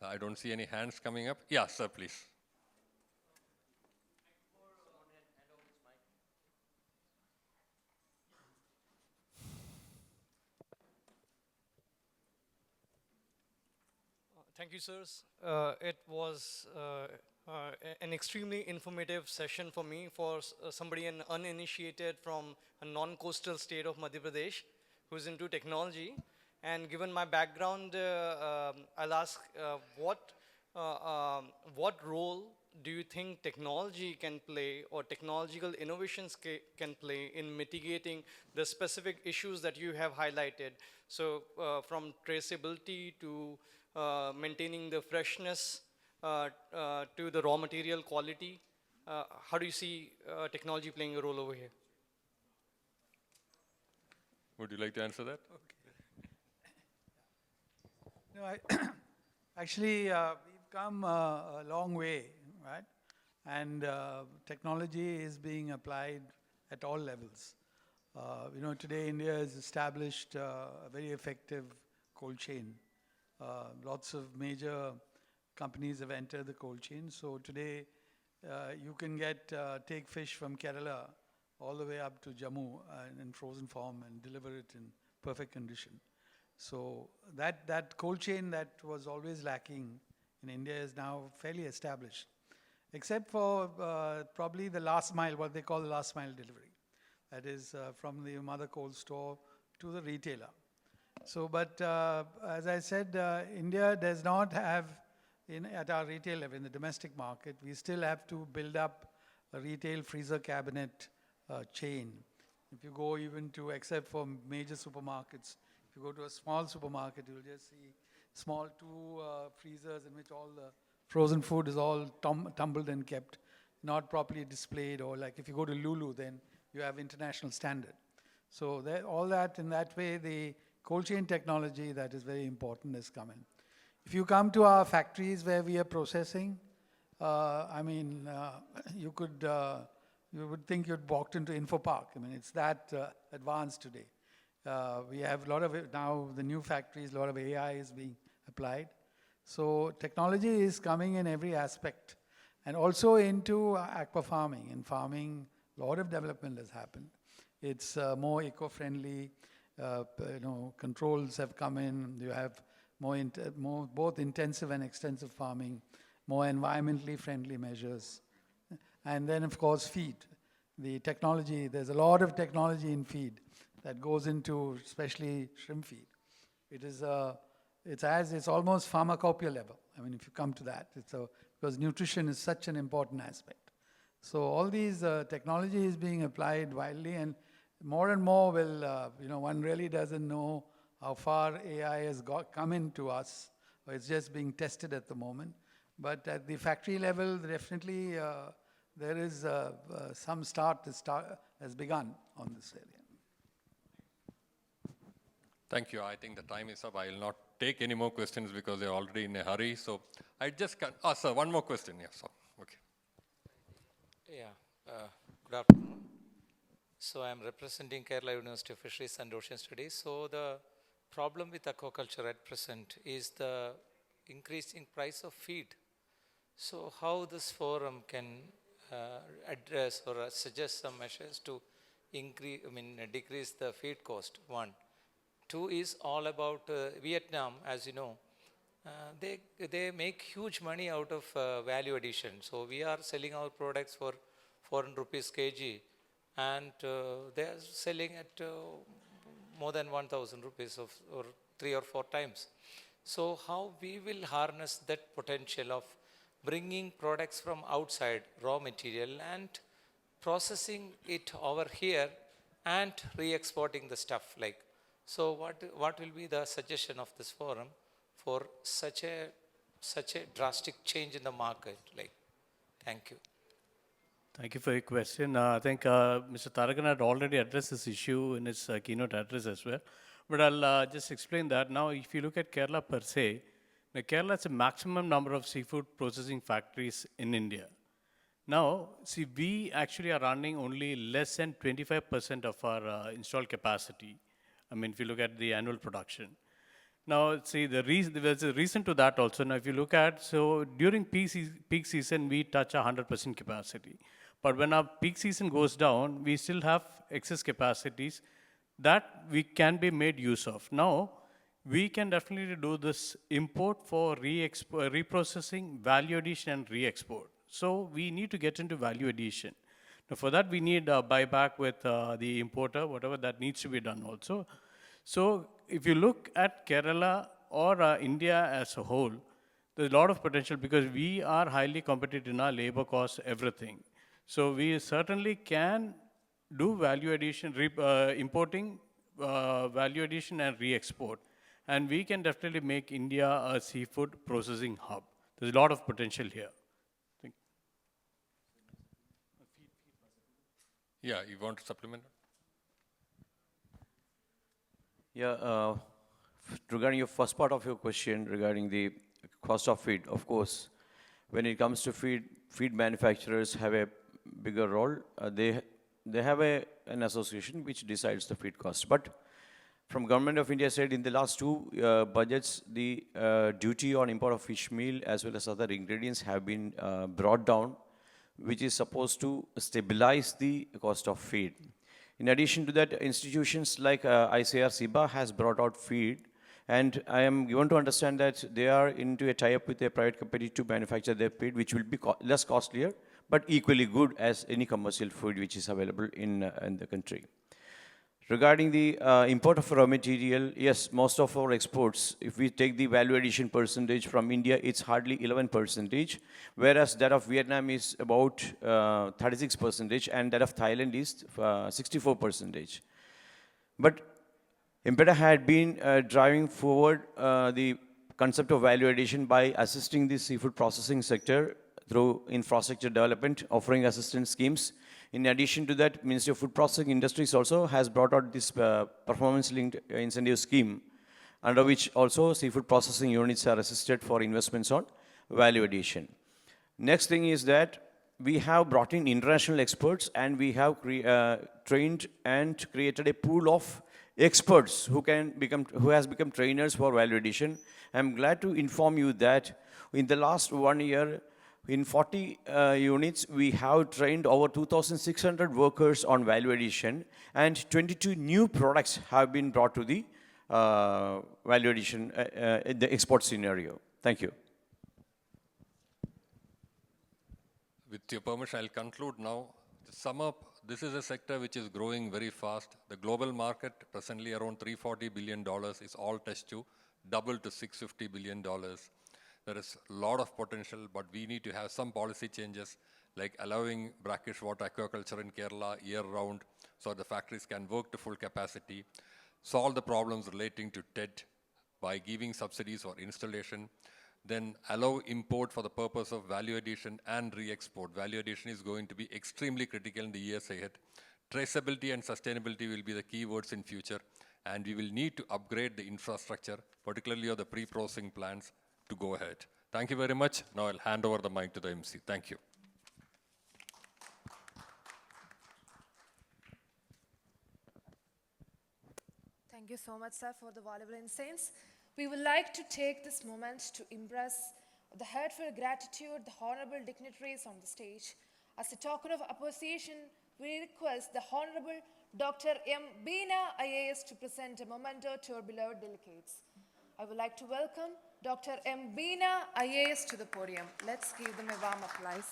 I don't see any hands coming up. Yeah, sir, please. Thank you, sirs. It was an extremely informative session for me, for somebody uninitiated from a non-coastal state of Madhya Pradesh who's into technology. And given my background, I'll ask what role do you think technology can play or technological innovations can play in mitigating the specific issues that you have highlighted? So from traceability to maintaining the freshness to the raw material quality, how do you see technology playing a role over here? Would you like to answer that? No, actually, we've come a long way, right? And technology is being applied at all levels. Today India has established a very effective cold chain. Lots of major companies have entered the cold chain. So today, you can take fish from Kerala all the way up to Jammu in frozen form and deliver it in perfect condition. So that cold chain that was always lacking in India is now fairly established, except for probably the last mile, what they call the last mile delivery. That is from the mother cold store to the retailer. So, but as I said, India does not have, at our retail level, in the domestic market, we still have to build up a retail freezer cabinet chain. If you go even to, except for major supermarkets, if you go to a small supermarket, you'll just see small 2 freezers in which all the frozen food is all tumbled and kept, not properly displayed. Or like if you go to Lulu, then you have international standard. So all that, in that way, the cold chain technology that is very important has come in. If you come to our factories where we are processing, you would think you'd walked into Info Park. I mean, it's that advanced today. We have a lot of, now the new factories, a lot of AI is being applied. So technology is coming in every aspect. And also into aqua farming. In farming, a lot of development has happened. It's more eco-friendly, controls have come in. You have more both intensive and extensive farming, more environmentally friendly measures. And then, of course, feed. The technology, there's a lot of technology in feed that goes into especially shrimp feed. It's almost pharmacopoeia level. I mean, if you come to that, because nutrition is such an important aspect. So all these technology is being applied widely, and more will, one really doesn't know how far AI has come into us, or it's just being tested at the moment. But at the factory level, definitely there is some start has begun on this area. Thank you. I think the time is up. I will not take any more questions because they're already in a hurry. So I just can, sir, one more question. Yeah, so, okay. Yeah, good afternoon. So I'm representing Kerala University of Fisheries and Ocean Studies. So the problem with aquaculture at present is the increasing price of feed. So how this forum can address or suggest some measures to decrease the feed cost, one. Two is all about Vietnam, as you know. They make huge money out of value addition. So we are selling our products for 400 rupees kg, and they are selling at more than 1,000 rupees or 3 or 4 times. So how we will harness that potential of bringing products from outside, raw material, and processing it over here and re-exporting the stuff like. So what will be the suggestion of this forum for such a drastic change in the market? Like, thank you. Thank you for your question. I think Mr. Tarakan had already addressed this issue in his keynote address as well. But I'll just explain that. Now, if you look at Kerala per se, Kerala has a maximum number of seafood processing factories in India. Now, see, we actually are running only less than 25% of our installed capacity. I mean, if you look at the annual production. Now, see, there's a reason to that also. Now, if you look at, so during peak season, we touch 100% capacity. But when our peak season goes down, we still have excess capacities that we can be made use of. Now, we can definitely do this import for reprocessing, value addition, and re-export. So we need to get into value addition. Now, for that, we need a buyback with the importer, whatever that needs to be done also. So if you look at Kerala or India as a whole, there's a lot of potential because we are highly competitive in our labor costs, everything. So we certainly can do value addition, importing, value addition, and re-export. And we can definitely make India a seafood processing hub. There's a lot of potential here. Yeah, you want to supplement? Yeah, regarding your first part of your question regarding the cost of feed, of course, when it comes to feed manufacturers have a bigger role. They have an association which decides the feed cost. But from Government of India side, in the last 2 budgets, the duty on import of fish meal as well as other ingredients have been brought down, which is supposed to stabilize the cost of feed. In addition to that, institutions like ICAR SIBA has brought out feed, and I am given to understand that they are into a tie-up with a private company to manufacture their feed, which will be less costlier, but equally good as any commercial food which is available in the country. Regarding the import of raw material, yes, most of our exports, if we take the value addition percentage from India, it's hardly 11%, whereas that of Vietnam is about 36%, and that of Thailand is 64%. But Impeta had been driving forward the concept of value addition by assisting the seafood processing sector through infrastructure development, offering assistance schemes. In addition to that, Ministry of Food Processing Industries also has brought out this performance-linked incentive scheme, under which also seafood processing units are assisted for investments on value addition. Next thing is that we have brought in international experts, and we have trained and created a pool of experts who has become trainers for value addition. I'm glad to inform you that in the last 1 year, in 40 units, we have trained over 2,600 workers on value addition, and 22 new products have been brought to the value addition in the export scenario. Thank you. With your permission, I'll conclude now. To sum up, this is a sector which is growing very fast. The global market, presently around $340 billion, is all touched to double to $650 billion. There is a lot of potential, but we need to have some policy changes, like allowing brackish water aquaculture in Kerala year-round, so the factories can work to full capacity, solve the problems relating to TED by giving subsidies for installation, then allow import for the purpose of value addition and re-export. Value addition is going to be extremely critical in the years ahead. Traceability and sustainability will be the key words in future, and we will need to upgrade the infrastructure, particularly of the pre-processing plants, to go ahead. Thank you very much. Now I'll hand over the mic to the MC. Thank you. Thank you so much, sir, for the valuable insights. We would like to take this moment to impress the heartfelt gratitude the honorable dignitaries on the stage. As a token of appreciation, we request the Honorable Dr. M. Beena IAS to present a memento to our beloved delegates. I would like to welcome Dr. M. Beena IAS to the podium. Let's give them a warm applause.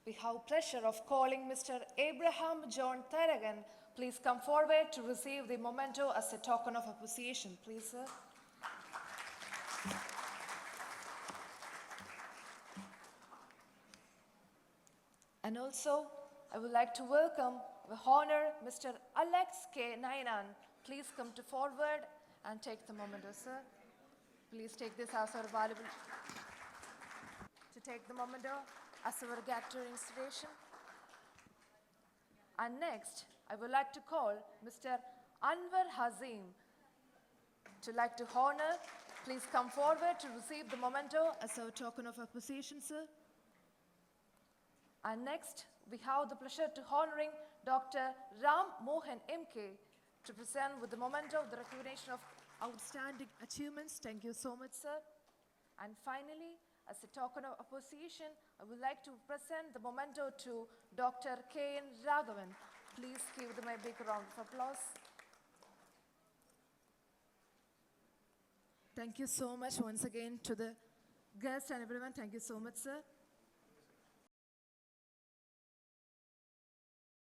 We have pleasure of calling Mr. Abraham John Tharagan. Please come forward to receive the memento as a token of appreciation. Please, sir. And also, I would like to welcome the honor Mr. Alex K. Nainan. Please come to forward and take the memento, sir. Please take this as our valuable to take the memento as our gratitude installation. And next, I would like to call Mr. Anwar Hazim to like to honor. Please come forward to receive the memento as our token of appreciation, sir. And next, we have the pleasure to honoring Dr. Ram Mohan MK to present with the memento of the recognition of outstanding achievements. Thank you so much, sir. And finally, as a token of appreciation, I would like to present the memento to Dr. K.N. Raghavan. Please give them a big round of applause. Thank you so much once again to the guests and everyone. Thank you so much, sir.